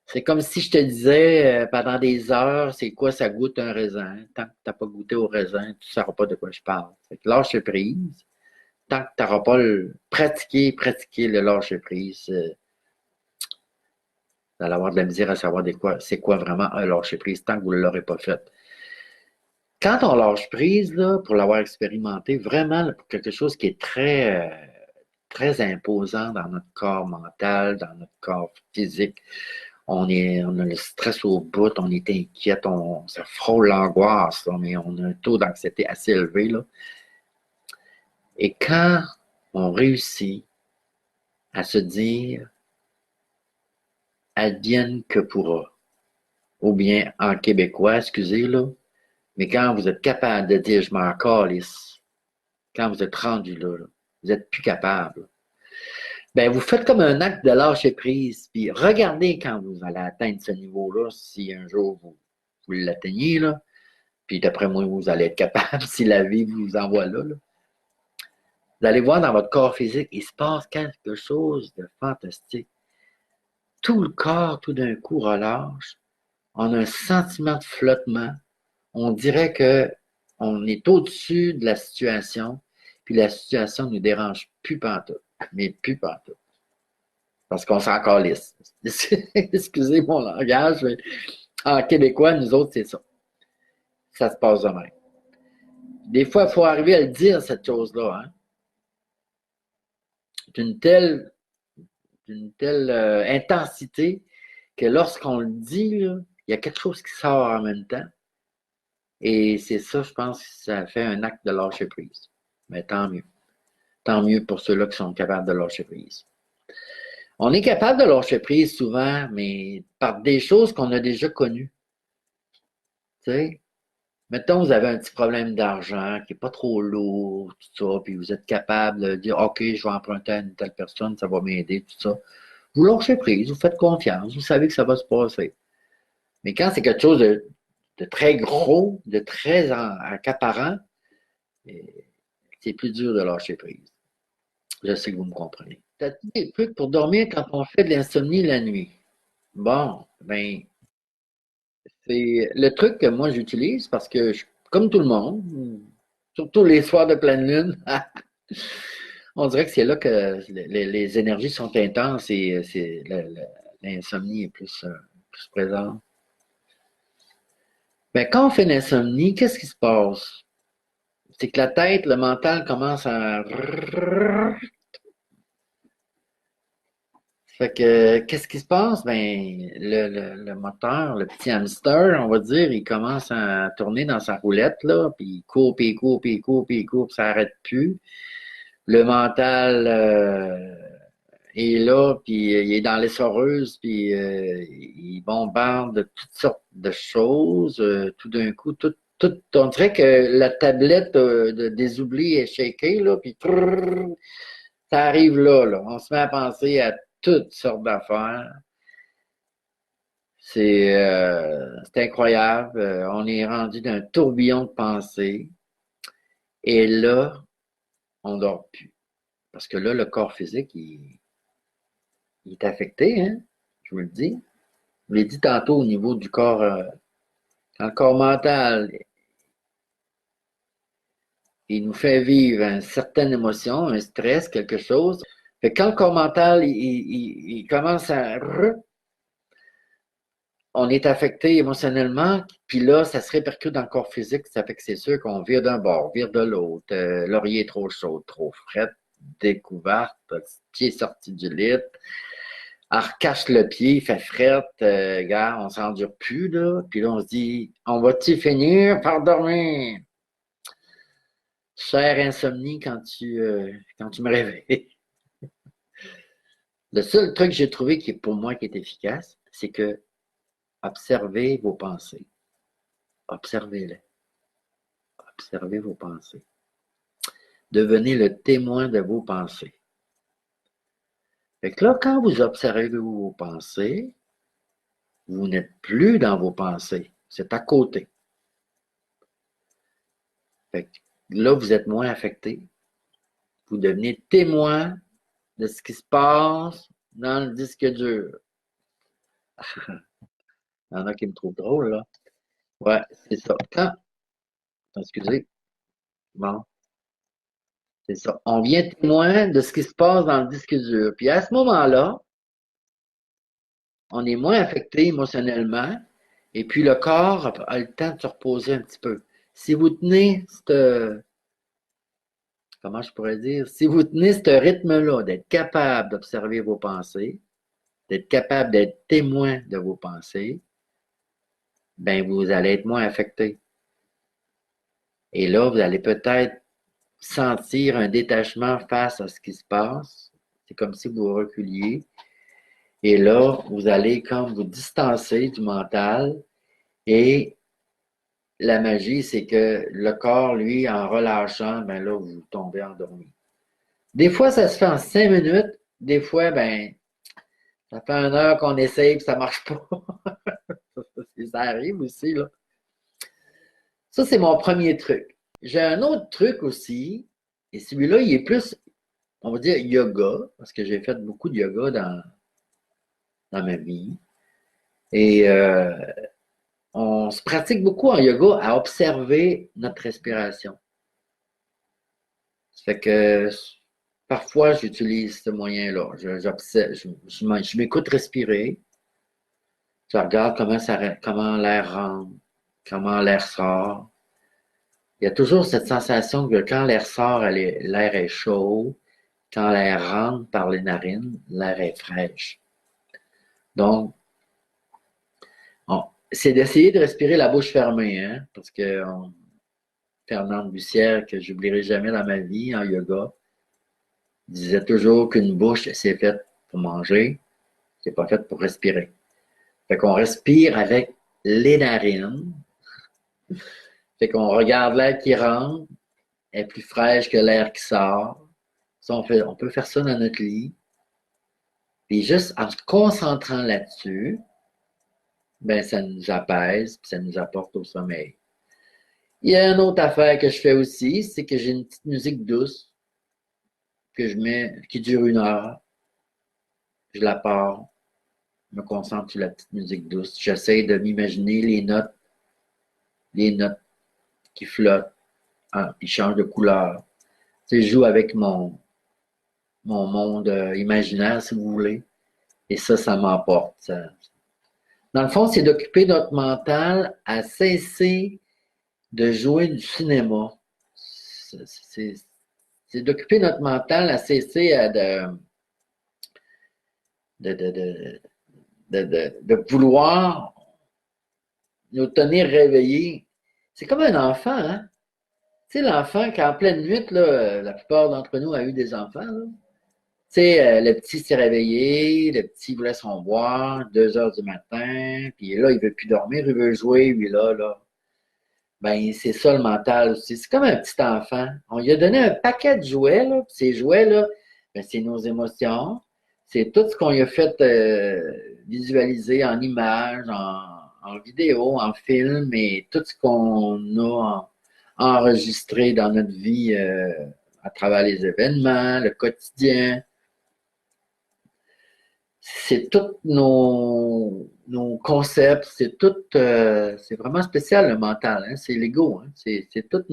si je te disais pendant des heures, c'est quoi ça goûte un raisin. Tant que tu n'as pas goûté au raisin, tu ne sauras pas de quoi je parle. Fait que lâcher prise, tant que tu n'auras pas pratiqué le lâcher prise, vous allez avoir de la misère à savoir c'est quoi vraiment un lâcher prise tant que vous ne l'aurez pas fait. Quand on lâche prise, là, pour l'avoir expérimenté, vraiment, là, pour quelque chose qui est très imposant dans notre corps mental, dans notre corps physique, on a le stress au bout, on est inquiète, ça frôle l'angoisse, là, mais on a un taux d'anxiété assez élevé, là. Et quand on réussit à se dire advienne que pourra, ou bien en québécois, excusez, là, mais quand vous êtes capable de dire je m'en calisse, quand vous êtes rendu là, vous n'êtes plus capable. Ben, vous faites comme un acte de lâcher prise, puis regardez quand vous allez atteindre ce niveau-là, si un jour vous l'atteignez, là, puis d'après moi, vous allez être capable, si la vie vous envoie là, là. Vous allez voir dans votre corps physique, il se passe quelque chose de fantastique. Tout le corps, tout d'un coup, relâche. On a un sentiment de flottement. On dirait que on est au-dessus de la situation, puis la situation ne nous dérange plus pantoute, mais plus pantoute. Parce qu'on s'en calisse. Excusez mon langage, mais en québécois, nous autres, c'est ça. Ça se passe de même. Des fois, il faut arriver à le dire, cette chose-là. Hein? D'une telle, d'une telle intensité que lorsqu'on le dit, là, il y a quelque chose qui sort en même temps. Et c'est ça, je pense, que ça fait un acte de lâcher prise. Mais tant mieux. Tant mieux pour ceux-là qui sont capables de lâcher prise. On est capable de lâcher prise souvent, mais par des choses qu'on a déjà connues. Tu sais, mettons, vous avez un petit problème d'argent qui n'est pas trop lourd, tout ça, puis vous êtes capable de dire, OK, je vais emprunter à une telle personne, ça va m'aider, tout ça. Vous lâchez prise, vous faites confiance, vous savez que ça va se passer. Mais quand c'est quelque chose de très gros, de très accaparant, c'est plus dur de lâcher prise. Je sais que vous me comprenez. T'as-tu des trucs pour dormir quand on fait de l'insomnie la nuit? Bon, ben, c'est le truc que moi j'utilise parce que, comme tout le monde, surtout les soirs de pleine lune, on dirait que c'est là que les énergies sont intenses et l'insomnie est plus présente. Mais quand on fait l'insomnie, qu'est-ce qui se passe? C'est que la tête, le mental commence à... Fait que, qu'est-ce qui se passe? Ben, le moteur, le petit hamster, on va dire, il commence à tourner dans sa roulette, là, puis il court, puis il court, puis il court, puis il court, puis ça n'arrête plus. Le mental est là, puis il est dans l'essoreuse, puis il bombarde de toutes sortes de choses. Tout d'un coup, on dirait que la tablette des oublis est shakée, là, puis ça arrive là, là. On se met à penser à toutes sortes d'affaires. C'est incroyable. On est rendu d'un tourbillon de pensées. Et là, on dort plus. Parce que là, le corps physique, il est affecté, hein? Je vous le dis. Je l'ai dit tantôt au niveau du corps, quand le corps mental, il nous fait vivre une certaine émotion, un stress, quelque chose. Fait que quand le corps mental, il commence à on est affecté émotionnellement, puis là, ça se répercute dans le corps physique. Ça fait que c'est sûr qu'on vire d'un bord, vire de l'autre. L'oreiller trop chaud, trop frette, découverte, pied sorti du lit. Elle recache le pied, il fait frette. Gars, on s'endure plus, là. Puis là, on se dit, on va-tu finir par dormir? Chère insomnie quand tu me réveilles. Le seul truc que j'ai trouvé qui est pour moi qui est efficace, c'est que observez vos pensées. Observez-les. Observez vos pensées. Devenez le témoin de vos pensées. Fait que là, quand vous observez vos pensées, vous n'êtes plus dans vos pensées. C'est à côté. Fait que là, vous êtes moins affecté. vous devenez témoin de ce qui se passe dans le disque dur. Il y en a qui me trouvent drôle, là. Ouais, c'est ça. Excusez. Bon, c'est ça. On vient témoin de ce qui se passe dans le disque dur. Puis à ce moment-là, on est moins affecté émotionnellement. Et puis le corps a le temps de se reposer un petit peu. Si vous tenez comment je pourrais dire, si vous tenez ce rythme-là, d'être capable d'observer vos pensées, d'être capable d'être témoin de vos pensées, ben vous allez être moins affecté. Et là, vous allez peut-être sentir un détachement face à ce qui se passe. C'est comme si vous reculiez. Et là, vous allez comme vous distancer du mental. Et la magie, c'est que le corps, lui, en relâchant, ben là, vous tombez endormi. Des fois, ça se fait en 5 minutes. Des fois, ben, ça fait 1 heure qu'on essaye et ça marche pas. Ça arrive aussi, là. Ça, c'est mon premier truc. J'ai un autre truc aussi, et celui-là, il est plus, on va dire, yoga, parce que j'ai fait beaucoup de yoga dans ma vie. Et on se pratique beaucoup en yoga à observer notre respiration. Ça fait que parfois, j'utilise ce moyen-là. Je m'écoute respirer. Je regarde comment l'air rentre, comment l'air sort. Il y a toujours cette sensation que quand l'air sort, l'air est chaud. Quand l'air rentre par les narines, l'air est fraîche. Donc, c'est d'essayer de respirer la bouche fermée, hein, parce que Fernande Bussière, que j'oublierai jamais dans ma vie en yoga, disait toujours qu'une bouche, c'est faite pour manger, c'est pas faite pour respirer. Fait qu'on respire avec les narines. Fait qu'on regarde l'air qui rentre, est plus fraîche que l'air qui sort. Ça, on peut faire ça dans notre lit. Puis juste en se concentrant là-dessus, ben ça nous apaise, puis ça nous apporte au sommeil. Il y a une autre affaire que je fais aussi, c'est que j'ai une petite musique douce que je mets, qui dure 1 heure. Je la pars, je me concentre sur la petite musique douce. J'essaie de m'imaginer les notes qui flottent, hein, qui changent de couleur. Tu sais, je joue avec mon monde imaginaire, si vous voulez. Et ça m'emporte. Dans le fond, c'est d'occuper notre mental à cesser de jouer du cinéma. C'est d'occuper notre mental à cesser de, de, de, de vouloir nous tenir réveillés. C'est comme un enfant, hein? Tu sais, l'enfant, qu'en pleine nuit, là, la plupart d'entre nous a eu des enfants, là. Tu sais, le petit s'est réveillé, le petit voulait son boire, 2 heures du matin, puis là, il veut plus dormir, il veut jouer, lui, là. Ben, c'est ça le mental aussi. C'est comme un petit enfant. On lui a donné un paquet de jouets, là, puis ces jouets-là, ben, c'est nos émotions, c'est tout ce qu'on lui a fait visualiser en images, en vidéo, en film, et tout ce qu'on a enregistré dans notre vie à travers les événements, le quotidien. C'est tous nos concepts, c'est vraiment spécial le mental, hein, c'est l'ego, hein, c'est toutes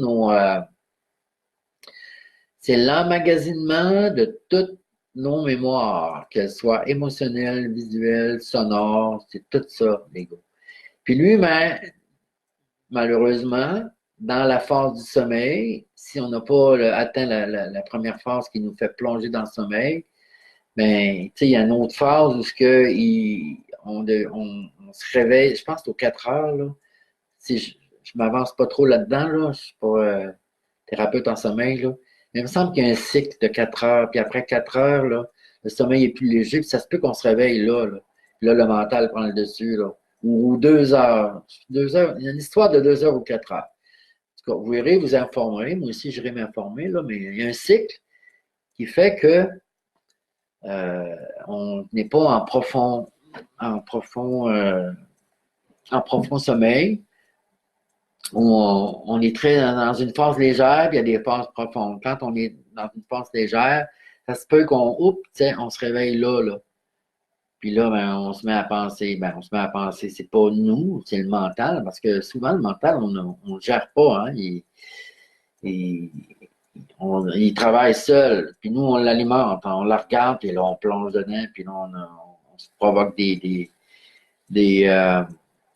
c'est l'emmagasinement de toutes nos mémoires, qu'elles soient émotionnelles, visuelles, sonores, c'est tout ça, l'ego. Puis lui, ben, malheureusement, dans la phase du sommeil, si on n'a pas atteint la première phase qui nous fait plonger dans le sommeil, ben, tu sais, il y a une autre phase où on se réveille, je pense que c'est aux 4 heures, là. Si je m'avance pas trop là-dedans, là, je suis pas thérapeute en sommeil, là. Mais il me semble qu'il y a un cycle de 4 heures, puis après 4 heures, là, le sommeil est plus léger, puis ça se peut qu'on se réveille là. Là, le mental prend le dessus, là. Ou 2 heures. 2 heures, il y a une histoire de 2 heures ou 4 heures. En tout cas, vous irez vous informer, moi aussi j'irai m'informer, là, mais il y a un cycle qui fait que on n'est pas en profond sommeil. on est très dans une phase légère, puis il y a des phases profondes. Quand on est dans une phase légère, ça se peut on se réveille là, là. Puis là, ben, on se met à penser, c'est pas nous, c'est le mental, parce que souvent, le mental, on le gère pas, hein. Il, il travaille seul, puis nous, on l'alimente, on la regarde, puis là, on plonge dedans, puis là, on se provoque des, euh,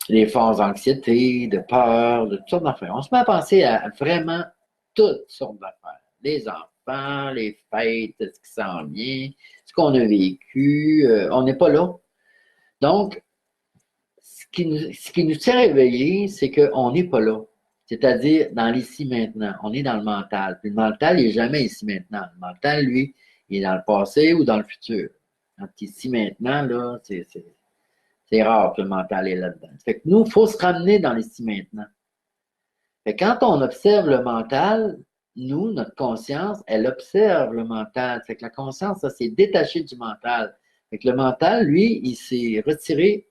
des phases d'anxiété, de peur, de toutes sortes d'affaires. On se met à penser à vraiment toutes sortes d'affaires. Les enfants, les fêtes, ce qui s'en vient, ce qu'on a vécu, on n'est pas là. Donc, ce qui nous tient réveillés, c'est qu'on n'est pas là. C'est-à-dire dans l'ici maintenant. On est dans le mental. Puis le mental, il n'est jamais ici maintenant. Le mental, lui, il est dans le passé ou dans le futur. Donc, ici maintenant, là, c'est rare que le mental est là-dedans. Fait que nous, il faut se ramener dans l'ici maintenant. Fait que quand on observe le mental, nous, notre conscience, elle observe le mental. Fait que la conscience, ça, c'est détaché du mental. Fait que le mental, lui, il s'est retiré.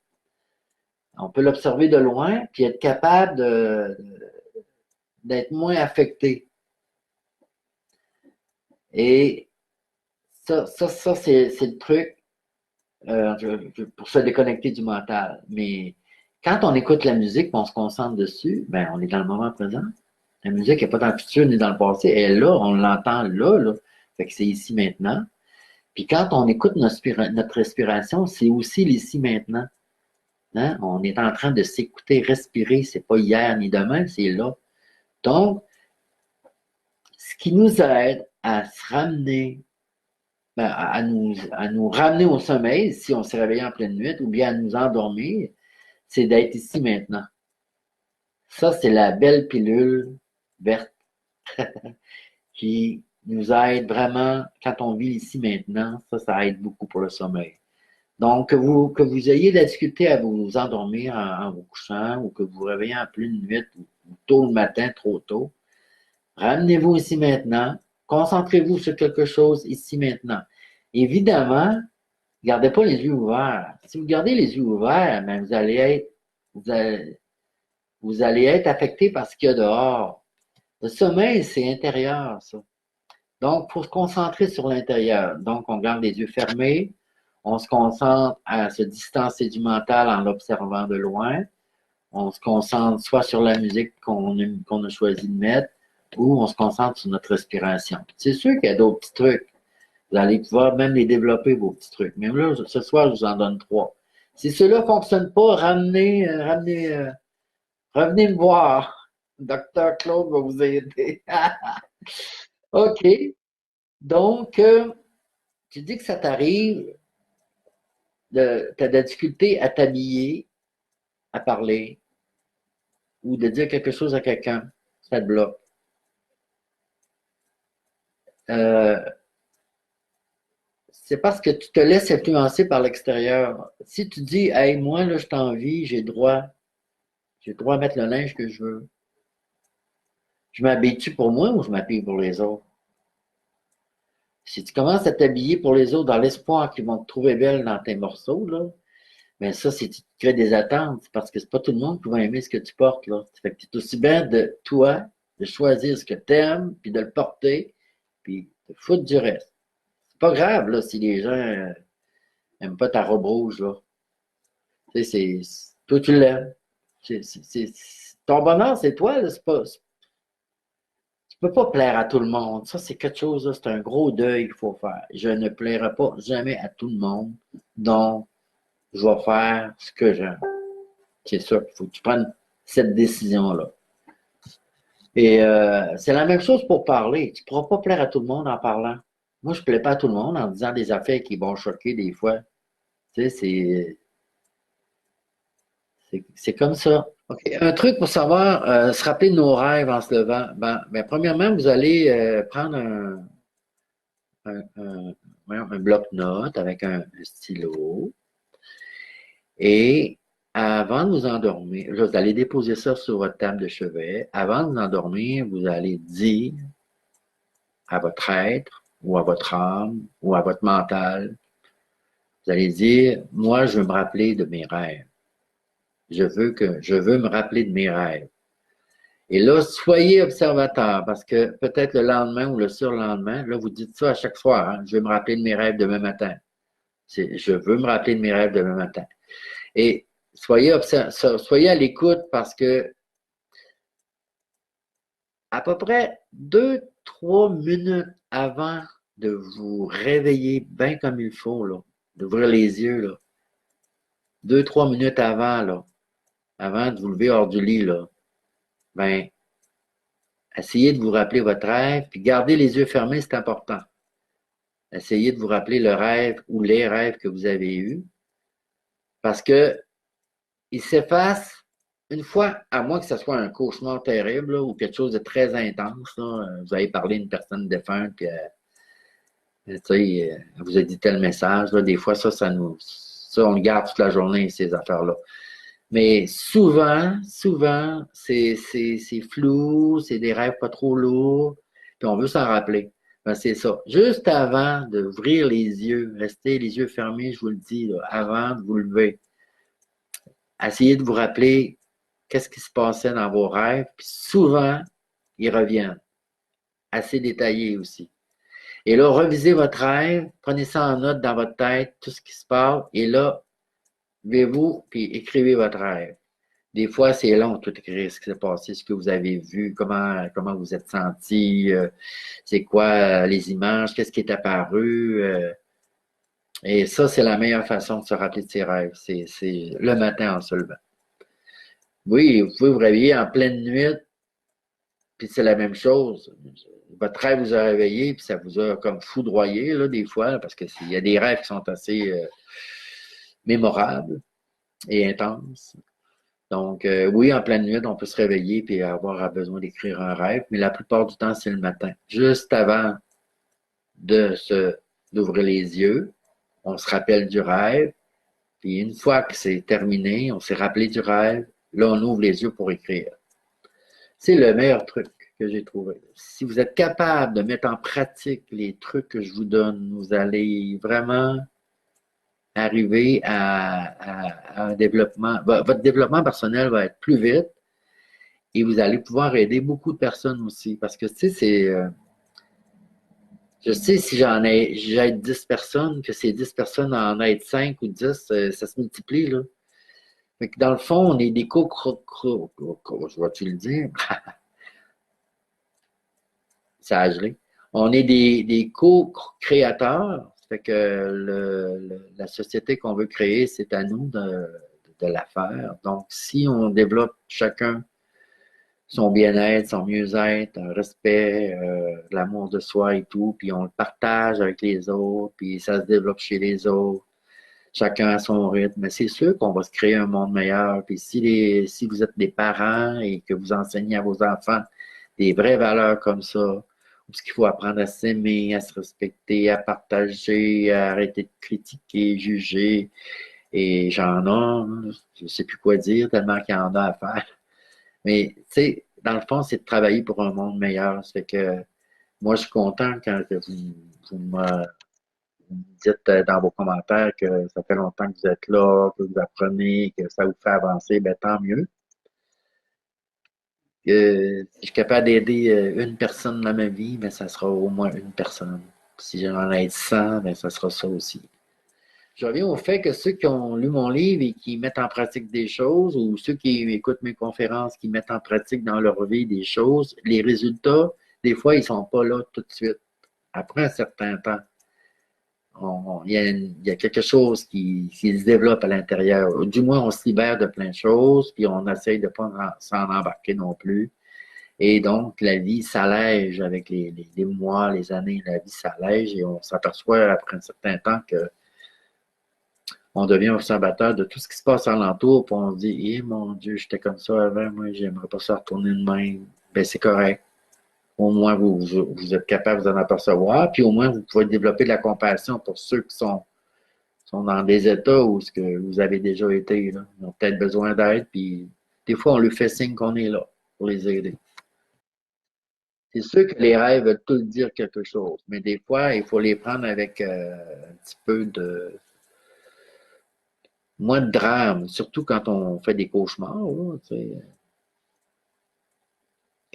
On peut l'observer de loin, puis être capable d'être moins affecté. Et ça c'est le truc pour se déconnecter du mental. Mais quand on écoute la musique, on se concentre dessus, ben on est dans le moment présent. La musique n'est pas dans le futur ni dans le passé, elle est là, on l'entend là, là. Fait que c'est ici maintenant. Puis quand on écoute notre respiration, c'est aussi l'ici maintenant. Hein? On est en train de s'écouter, respirer, c'est pas hier ni demain, c'est là. Donc, ce qui nous aide à se ramener, ben, à nous ramener au sommeil, si on s'est réveillé en pleine nuit, ou bien à nous endormir, c'est d'être ici maintenant. Ça, c'est la belle pilule verte qui nous aide vraiment, quand on vit ici maintenant, ça aide beaucoup pour le sommeil. Donc, que vous ayez de la difficulté à vous endormir en vous couchant, ou que vous vous réveillez en pleine nuit, ou tôt le matin, trop tôt, ramenez-vous ici maintenant. Concentrez-vous sur quelque chose ici maintenant. Évidemment, gardez pas les yeux ouverts. Si vous gardez les yeux ouverts, ben vous allez être affecté par ce qu'il y a dehors. Le sommeil, c'est intérieur, ça. Donc, il faut se concentrer sur l'intérieur. Donc, on garde les yeux fermés. On se concentre à se distancer du mental en l'observant de loin. On se concentre soit sur la musique qu'on a choisi de mettre, ou on se concentre sur notre respiration. C'est sûr qu'il y a d'autres petits trucs. Vous allez pouvoir même les développer, vos petits trucs. Mais là, ce soir, je vous en donne 3. Si cela ne fonctionne pas, revenez me voir. Docteur Claude va vous aider. OK. Donc, tu dis que ça t'arrive, tu as de la difficulté à t'habiller, à parler, ou de dire quelque chose à quelqu'un. Ça te bloque. Euh, c'est parce que tu te laisses influencer par l'extérieur. Si tu dis, hey, moi, là, je t'envie, j'ai le droit à mettre le linge que je veux. Je m'habille-tu pour moi ou je m'habille pour les autres? Si tu commences à t'habiller pour les autres dans l'espoir qu'ils vont te trouver belle dans tes morceaux, là, ben ça, c'est tu crées des attentes parce que c'est pas tout le monde qui va aimer ce que tu portes, là. Fait que c'est aussi bien de toi, de choisir ce que tu aimes, puis de le porter, puis de foutre du reste. C'est pas grave, là, si les gens aiment pas ta robe rouge, là. Tu sais, toi, tu l'aimes. Ton bonheur, c'est toi, là, tu peux pas plaire à tout le monde. Ça, c'est quelque chose, c'est un gros deuil qu'il faut faire. Je ne plairai pas jamais à tout le monde. Donc, je vais faire ce que j'aime. C'est ça, il faut que tu prennes cette décision-là. Et c'est la même chose pour parler. Tu ne pourras pas plaire à tout le monde en parlant. Moi, je ne plais pas à tout le monde en disant des affaires qui vont choquer des fois. Tu sais, c'est comme ça. OK. Un truc pour savoir, se rappeler de nos rêves en se levant. Ben, premièrement, vous allez prendre un bloc-notes avec un stylo. Et avant de vous endormir, là, vous allez déposer ça sur votre table de chevet. Avant de vous endormir, vous allez dire à votre être ou à votre âme ou à votre mental, vous allez dire, moi, je veux me rappeler de mes rêves. Je veux me rappeler de mes rêves. Et là, soyez observateur parce que peut-être le lendemain ou le surlendemain, là, vous dites ça à chaque soir, hein, je vais me rappeler de mes rêves demain matin. Je veux me rappeler de mes rêves demain matin. Et soyez à l'écoute parce que à peu près 2, 3 minutes avant de vous réveiller bien comme il faut, là, d'ouvrir les yeux, là, 2, 3 minutes avant, là, avant de vous lever hors du lit, là, ben, essayez de vous rappeler votre rêve, puis gardez les yeux fermés, c'est important. Essayez de vous rappeler le rêve ou les rêves que vous avez eus, parce que ils s'effacent une fois, à moins que ce soit un cauchemar terrible là, ou quelque chose de très intense. Là, vous avez parlé d'une personne défunte, puis elle vous a dit tel message. Là, des fois, ça, on le garde toute la journée, ces affaires-là. Mais souvent, c'est flou, c'est des rêves pas trop lourds, puis on veut s'en rappeler. Ben, c'est ça. Juste avant d'ouvrir les yeux, restez les yeux fermés, je vous le dis, là, avant de vous lever. Essayez de vous rappeler qu'est-ce qui se passait dans vos rêves, puis souvent, ils reviennent, assez détaillés aussi. Et là, revisez votre rêve, prenez ça en note dans votre tête, tout ce qui se passe, et là, levez-vous, puis écrivez votre rêve. Des fois, c'est long, tout écrire ce qui s'est passé, ce que vous avez vu, comment vous êtes senti, c'est quoi les images, qu'est-ce qui est apparu. Et ça, c'est la meilleure façon de se rappeler de ses rêves. C'est le matin en se levant. Oui, vous pouvez vous réveiller en pleine nuit, puis c'est la même chose. Votre rêve vous a réveillé, puis ça vous a comme foudroyé, là, des fois, là, parce qu'il y a des rêves qui sont assez mémorables et intenses. Donc, oui, en pleine nuit, on peut se réveiller et avoir besoin d'écrire un rêve, mais la plupart du temps, c'est le matin. Juste avant de d'ouvrir les yeux, on se rappelle du rêve, puis une fois que c'est terminé, on s'est rappelé du rêve, là, on ouvre les yeux pour écrire. C'est le meilleur truc que j'ai trouvé. Si vous êtes capable de mettre en pratique les trucs que je vous donne, vous allez vraiment arriver à un développement. Votre développement personnel va être plus vite et vous allez pouvoir aider beaucoup de personnes aussi. Parce que, tu sais, je sais si j'aide 10 personnes, que ces 10 personnes en aident 5 ou 10, ça se multiplie, là. Fait que dans le fond, on est des je vais-tu le dire? Sagerie. On est des co-créateurs. Ça fait que la société qu'on veut créer, c'est à nous de la faire. Donc, si on développe chacun son bien-être, son mieux-être, un respect, l'amour de soi et tout, puis on le partage avec les autres, puis ça se développe chez les autres, chacun à son rythme. Mais c'est sûr qu'on va se créer un monde meilleur. Puis si vous êtes des parents et que vous enseignez à vos enfants des vraies valeurs comme ça, parce qu'il faut apprendre à s'aimer, à se respecter, à partager, à arrêter de critiquer, juger. Et j'en ai, je ne sais plus quoi dire tellement qu'il y en a à faire. Mais, tu sais, dans le fond, c'est de travailler pour un monde meilleur. Ça fait que moi, je suis content quand vous me dites dans vos commentaires que ça fait longtemps que vous êtes là, que vous apprenez, que ça vous fait avancer, ben tant mieux. Si je suis capable d'aider une personne dans ma vie, ben ça sera au moins une personne. Si j'en aide 100, ben ça sera ça aussi. Je reviens au fait que ceux qui ont lu mon livre et qui mettent en pratique des choses, ou ceux qui écoutent mes conférences, qui mettent en pratique dans leur vie des choses, les résultats, des fois, ils ne sont pas là tout de suite. Après un certain temps, il y a quelque chose qui se développe à l'intérieur. Du moins, on se libère de plein de choses, puis on essaye de ne pas s'en embarquer non plus. Et donc, la vie s'allège avec les mois, les années, la vie s'allège et on s'aperçoit après un certain temps que on devient observateur de tout ce qui se passe alentour, puis on se dit, eh mon Dieu, j'étais comme ça avant, moi, j'aimerais pas ça retourner de même. Ben, c'est correct. Au moins, vous êtes capable de vous en apercevoir, puis au moins, vous pouvez développer de la compassion pour ceux qui sont dans des états où ce que vous avez déjà été, là. Ils ont peut-être besoin d'aide, puis des fois, on lui fait signe qu'on est là pour les aider. C'est sûr que les rêves veulent tout dire quelque chose, mais des fois, il faut les prendre avec un petit peu de moins de drame, surtout quand on fait des cauchemars, là, tu sais.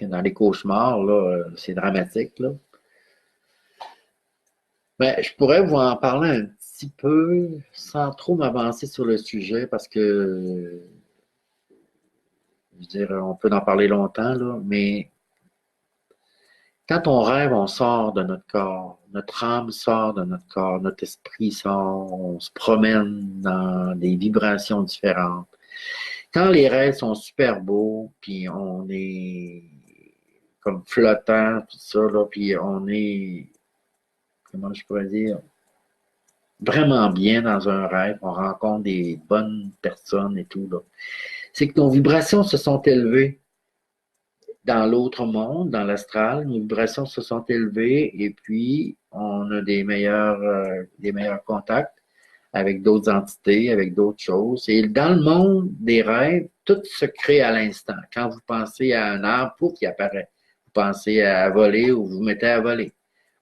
Dans les cauchemars, là, c'est dramatique, là. Ben, je pourrais vous en parler un petit peu sans trop m'avancer sur le sujet parce que, je veux dire, on peut en parler longtemps, là, mais quand on rêve, on sort de notre corps. Notre âme sort de notre corps, notre esprit sort, on se promène dans des vibrations différentes. Quand les rêves sont super beaux, puis on est comme flottant, tout ça, là, puis on est, comment je pourrais dire, vraiment bien dans un rêve, on rencontre des bonnes personnes et tout, là. C'est que nos vibrations se sont élevées dans l'autre monde, dans l'astral, nos vibrations se sont élevées et puis on a des meilleurs contacts avec d'autres entités, avec d'autres choses. Et dans le monde des rêves, tout se crée à l'instant. Quand vous pensez à un arbre, pouf, il apparaît. Vous pensez à voler ou vous vous mettez à voler.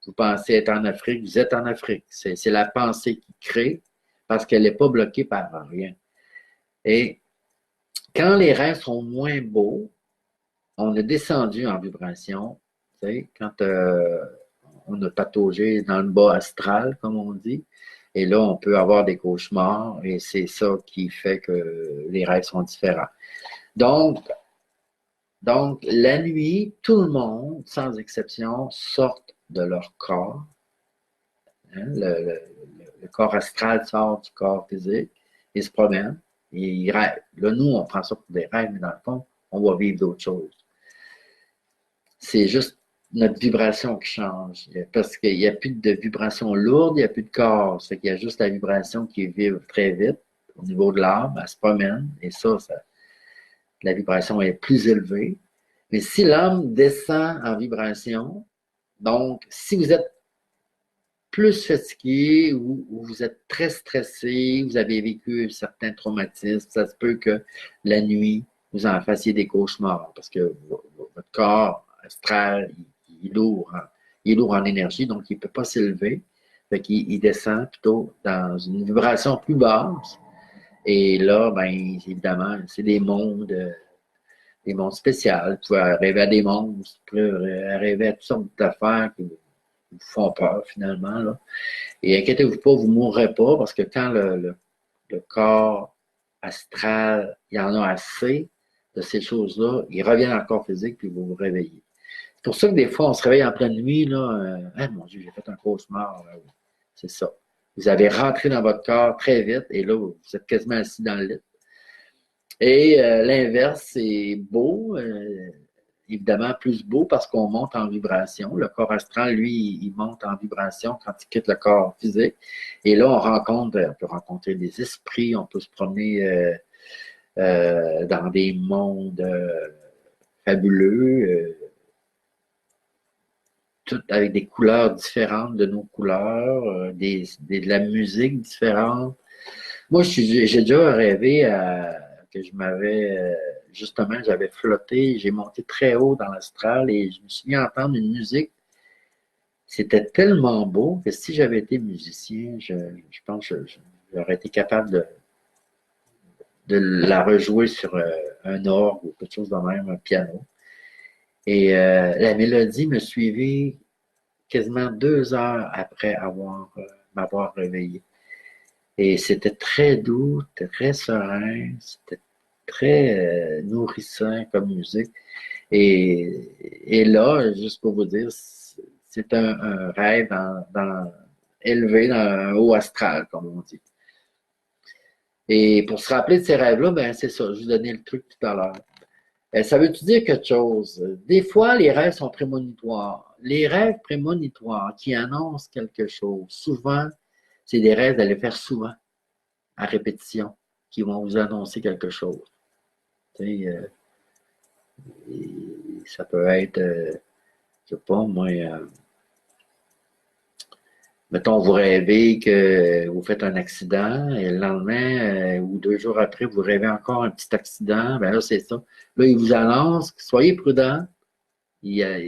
Vous pensez être en Afrique, vous êtes en Afrique. C'est la pensée qui crée parce qu'elle n'est pas bloquée par rien. Et quand les rêves sont moins beaux, on est descendu en vibration. Tu sais, quand on a pataugé dans le bas astral, comme on dit, et là, on peut avoir des cauchemars, et c'est ça qui fait que les rêves sont différents. Donc, la nuit, tout le monde, sans exception, sort de leur corps. Hein, le corps astral sort du corps physique, il se promène, et il rêve. Là, nous, on prend ça pour des rêves, mais dans le fond, on va vivre d'autres choses. C'est juste notre vibration qui change. Parce qu'il n'y a plus de vibration lourde, il n'y a plus de corps. Ça fait qu'il y a juste la vibration qui vibre très vite au niveau de l'âme, elle se promène, et la vibration est plus élevée. Mais si l'âme descend en vibration, donc si vous êtes plus fatigué ou vous êtes très stressé, vous avez vécu certains traumatismes, ça se peut que la nuit, vous en fassiez des cauchemars parce que votre corps astral, il est lourd, hein. Il est lourd en énergie, donc il ne peut pas s'élever. Fait qu'il descend plutôt dans une vibration plus basse. Et là, ben, évidemment, c'est des mondes spéciaux. Vous pouvez rêver à des monstres, vous pouvez rêver à toutes sortes d'affaires qui vous font peur finalement, là. Et inquiétez-vous pas, vous ne mourrez pas parce que quand le corps astral, il y en a assez de ces choses-là, il revient dans le corps physique puis vous vous réveillez. C'est pour ça que des fois, on se réveille en pleine nuit, là, ah mon Dieu, j'ai fait un cauchemar. C'est ça. Vous avez rentré dans votre corps très vite et là, vous êtes quasiment assis dans le lit. Et l'inverse, c'est beau, évidemment plus beau parce qu'on monte en vibration. Le corps astral, lui, il monte en vibration quand il quitte le corps physique. Et là, on peut rencontrer des esprits, on peut se promener dans des mondes fabuleux, tout avec des couleurs différentes de nos couleurs, de la musique différente. Moi, j'ai déjà rêvé que je m'avais, justement, j'avais flotté, j'ai monté très haut dans l'astral et je me suis mis à entendre une musique. C'était tellement beau que si j'avais été musicien, je pense que j'aurais été capable de la rejouer sur un orgue ou quelque chose de même, un piano. Et la mélodie me suivait quasiment 2 heures après m'avoir réveillé. Et c'était très doux, très serein, c'était très nourrissant comme musique. Et là, juste pour vous dire, c'est un rêve élevé dans un haut astral, comme on dit. Et pour se rappeler de ces rêves-là, ben c'est ça, je vous donnais le truc tout à l'heure. Ça veut-tu dire quelque chose? Des fois, les rêves sont prémonitoires. Les rêves prémonitoires qui annoncent quelque chose, souvent, c'est des rêves d'aller faire souvent, à répétition, qui vont vous annoncer quelque chose. Tu sais, ça peut être, je sais pas, moi, mettons, vous rêvez que vous faites un accident et le lendemain ou 2 jours après, vous rêvez encore un petit accident. Ben là, c'est ça. Là, il vous annonce, soyez prudent. Il y a,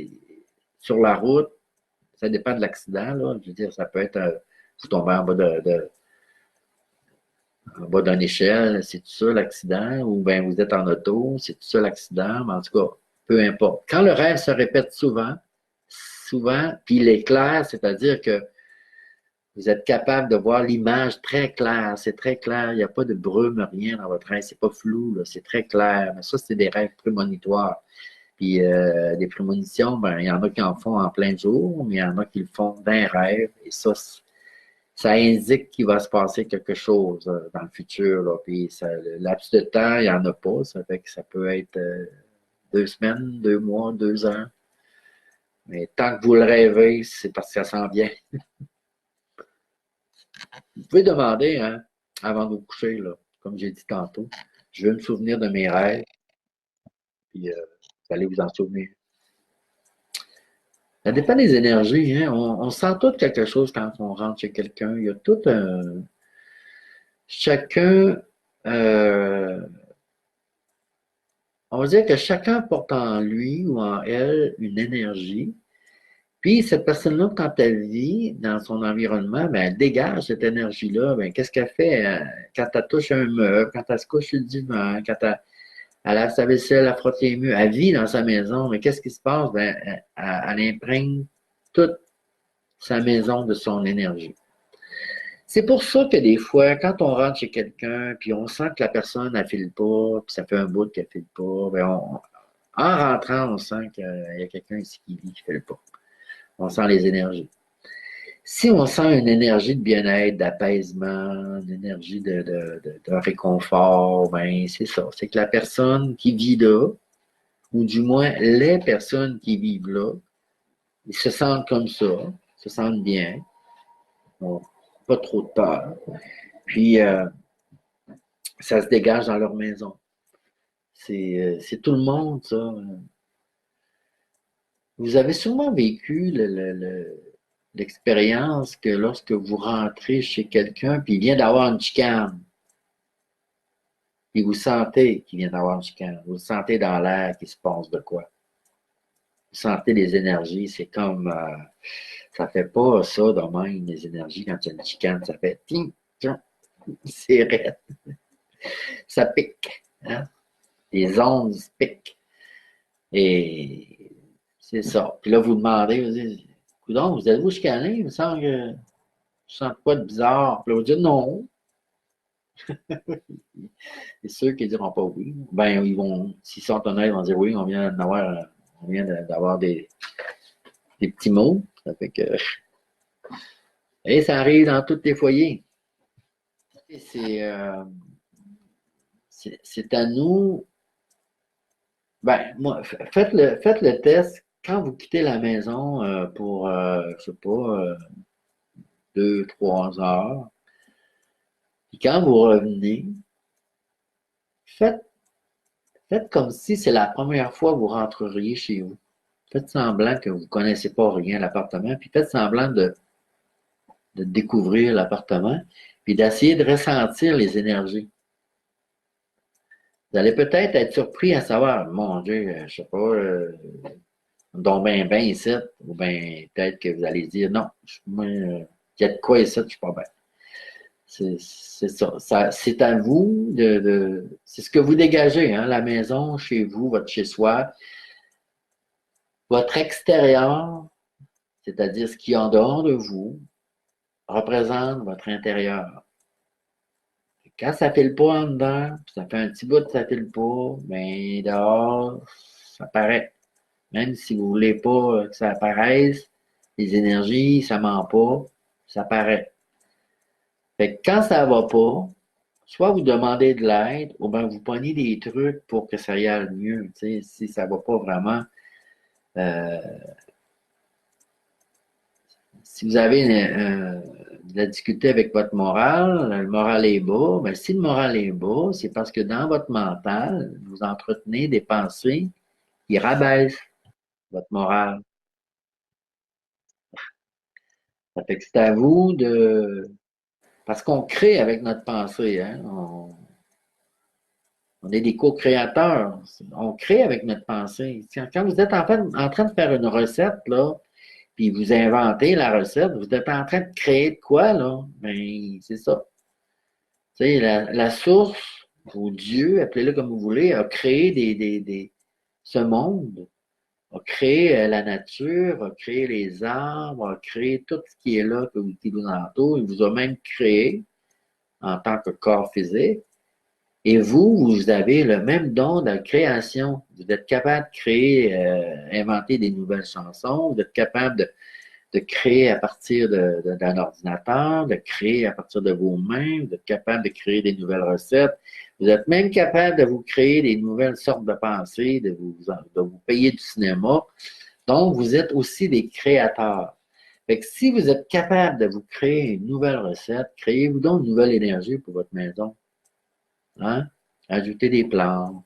sur la route, ça dépend de l'accident, là. Je veux dire, ça peut être, vous tombez en bas d'une échelle, c'est tout ça l'accident, ou bien vous êtes en auto, c'est tout ça l'accident, mais en tout cas, peu importe. Quand le rêve se répète souvent, puis il est clair, c'est-à-dire que vous êtes capable de voir l'image très claire, c'est très clair, il n'y a pas de brume, rien dans votre rêve, c'est pas flou, là, c'est très clair. Mais ça, c'est des rêves prémonitoires. Puis des prémonitions, ben, il y en a qui en font en plein jour, mais il y en a qui le font d'un rêve. Et ça indique qu'il va se passer quelque chose dans le futur. Là. Puis le laps de temps, il n'y en a pas. Ça fait que ça peut être 2 semaines, 2 mois, 2 ans. Mais tant que vous le rêvez, c'est parce que ça sent bien. Vous pouvez demander, hein, avant de vous coucher, là, comme j'ai dit tantôt, je veux me souvenir de mes rêves, puis vous allez vous en souvenir. Ça dépend des énergies, hein. On sent tout quelque chose quand on rentre chez quelqu'un. Il y a tout un. Chacun. On va dire que chacun porte en lui ou en elle une énergie. Puis cette personne-là, quand elle vit dans son environnement, ben, elle dégage cette énergie-là. Ben, qu'est-ce qu'elle fait quand elle touche un meuble, quand elle se couche sur le divan, quand elle lave sa vaisselle, elle frotte les murs, elle vit dans sa maison. Mais qu'est-ce qui se passe? Ben, elle imprègne toute sa maison de son énergie. C'est pour ça que des fois, quand on rentre chez quelqu'un, puis on sent que la personne ne file pas, puis ça fait un bout qu'elle ne file pas, ben en rentrant, on sent qu'il y a quelqu'un ici qui vit qui ne file pas. On sent les énergies. Si on sent une énergie de bien-être, d'apaisement, une énergie de réconfort, ben c'est ça. C'est que la personne qui vit là, ou du moins les personnes qui vivent là, ils se sentent comme ça, se sentent bien, n'ont pas trop de peur. Puis, ça se dégage dans leur maison. C'est tout le monde, ça. Vous avez sûrement vécu l'expérience que lorsque vous rentrez chez quelqu'un, puis il vient d'avoir une chicane, puis vous sentez qu'il vient d'avoir une chicane, vous sentez dans l'air qu'il se passe de quoi. Vous sentez les énergies, c'est comme, ça fait pas ça de même, les énergies, quand il y a une chicane, ça fait, c'est raide, ça pique, hein? Les ondes piquent. Et c'est ça. Puis là, vous demandez, vous dites, coudonc, vous êtes-vous chicané? Il me semble que je sens quoi de bizarre. Puis là, vous dites non. C'est sûr qu'ils diront pas oui. Ben, ils vont, s'ils sont honnêtes, ils vont dire oui, on vient d'avoir des petits mots. Ça fait que, et ça arrive dans tous les foyers. C'est à nous. Ben, moi, faites le test quand vous quittez la maison pour, je sais pas, 2, 3 heures. Puis quand vous revenez, faites, faites comme si c'est la première fois que vous rentreriez chez vous. Faites semblant que vous ne connaissez pas rien à l'appartement, puis faites semblant de découvrir l'appartement, puis d'essayer de ressentir les énergies. Vous allez peut-être être surpris à savoir, mon Dieu, je sais pas, donc ben ici, ou bien peut-être que vous allez dire, non, moi, il y a de quoi ici, je suis pas bien. C'est ça. C'est à vous c'est ce que vous dégagez, hein, la maison, chez vous, votre chez-soi, votre extérieur, c'est-à-dire ce qui est en dehors de vous, représente votre intérieur. Quand ça ne file pas en dedans, ça fait un petit bout que ça ne file pas, mais dehors, ça paraît. Même si vous ne voulez pas que ça apparaisse, les énergies, ça ne ment pas, ça paraît. Fait que quand ça ne va pas, soit vous demandez de l'aide, ou bien vous prenez des trucs pour que ça y aille mieux. Tu sais, si ça ne va pas vraiment, euh, si vous avez de la difficulté avec votre morale, le moral est bas, ben, si le moral est bas, c'est parce que dans votre mental, vous entretenez des pensées qui rabaissent votre morale. Ça fait que c'est à vous de. Parce qu'on crée avec notre pensée, hein? On est des co-créateurs. On crée avec notre pensée. Quand vous êtes en train de faire une recette, là, puis vous inventez la recette, vous êtes en train de créer de quoi, là? Ben, c'est ça. Tu sais, la source, ou Dieu, appelez-le comme vous voulez, a créé ce monde, a créé la nature, a créé les arbres, a créé tout ce qui est là, qui vous entoure. Il vous a même créé en tant que corps physique. Et vous avez le même don de création. Vous êtes capable de créer, inventer des nouvelles chansons. Vous êtes capable de créer à partir d'un ordinateur, de créer à partir de vos mains. Vous êtes capable de créer des nouvelles recettes. Vous êtes même capable de vous créer des nouvelles sortes de pensées, de vous payer du cinéma. Donc, vous êtes aussi des créateurs. Fait que si vous êtes capable de vous créer une nouvelle recette, créez-vous donc une nouvelle énergie pour votre maison. Hein? Ajoutez des plantes.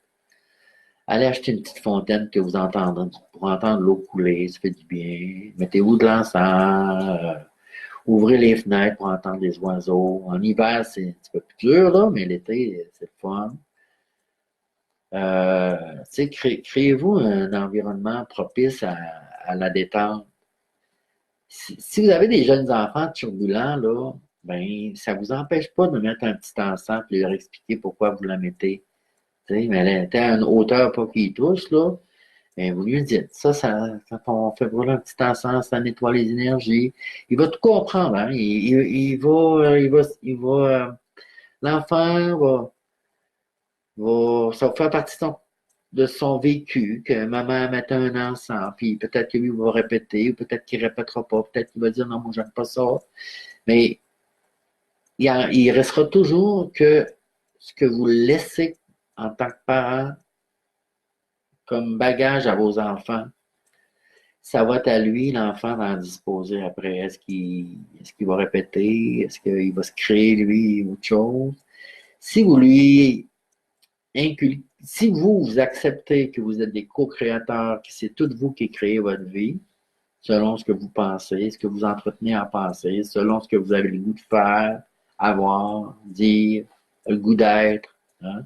Allez acheter une petite fontaine que vous entendez pour entendre l'eau couler, ça fait du bien. Mettez-vous de l'encens. Ouvrez les fenêtres pour entendre les oiseaux. En hiver, c'est un petit peu plus dur, là, mais l'été, c'est le fun. Créez-vous un environnement propice à la détente. Si vous avez des jeunes enfants turbulents, là, ben, ça ne vous empêche pas de mettre un petit encens et de leur expliquer pourquoi vous la mettez. Mais elle était à une hauteur pas qu'il touche, là. Mais vous lui dites, quand on fait brûler un petit encens, ça nettoie les énergies. Il va tout comprendre, hein. L'enfant ça va faire partie de son vécu, que maman mettait un encens, puis peut-être que lui va répéter, ou peut-être qu'il répétera pas, peut-être qu'il va dire non, moi j'aime pas ça. Mais il restera toujours que ce que vous laissez en tant que parent comme bagage à vos enfants, ça va être à lui, l'enfant, d'en disposer après. Est-ce qu'il va répéter? Est-ce qu'il va se créer, lui, autre chose? Si vous lui inculquez, si vous acceptez que vous êtes des co-créateurs, que c'est tout vous qui créez votre vie, selon ce que vous pensez, ce que vous entretenez en pensée, selon ce que vous avez le goût de faire, avoir, dire, le goût d'être, hein?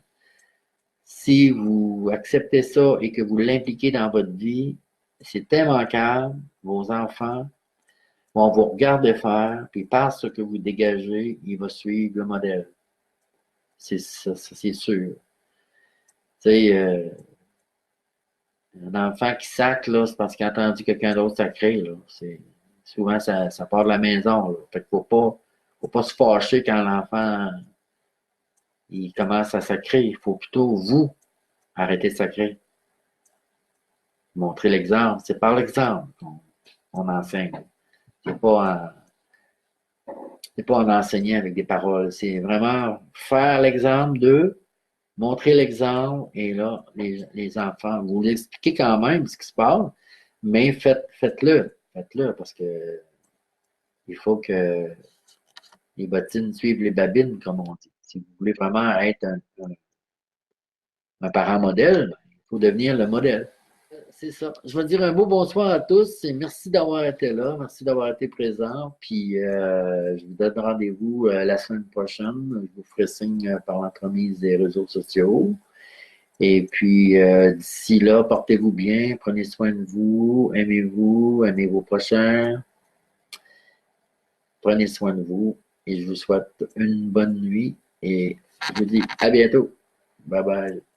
Si vous acceptez ça et que vous l'impliquez dans votre vie, c'est immanquable. Vos enfants vont vous regarder faire, puis par ce que vous dégagez, il va suivre le modèle. C'est ça, c'est sûr. Tu sais, un enfant qui sacre, là, c'est parce qu'il a entendu quelqu'un d'autre sacrer, là. Souvent, ça part de la maison, là. Fait qu'il faut pas se fâcher quand l'enfant, il commence à sacrer. Il faut plutôt, vous, arrêter de sacrer. Montrer l'exemple. C'est par l'exemple qu'on enseigne. C'est pas en enseigner avec des paroles. C'est vraiment faire l'exemple d'eux, montrer l'exemple, et là, les enfants, vous expliquez quand même ce qui se passe, mais faites-le. Faites-le, parce que il faut que les bottines suivent les babines, comme on dit. Si vous voulez vraiment être un parent modèle, il faut devenir le modèle. C'est ça. Je vais dire un beau bonsoir à tous et merci d'avoir été là, merci d'avoir été présent. Puis je vous donne rendez-vous la semaine prochaine. Je vous ferai signe par l'entremise des réseaux sociaux. Et puis d'ici là, portez-vous bien, prenez soin de vous, aimez vos prochains, prenez soin de vous et je vous souhaite une bonne nuit et je vous dis à bientôt. Bye bye.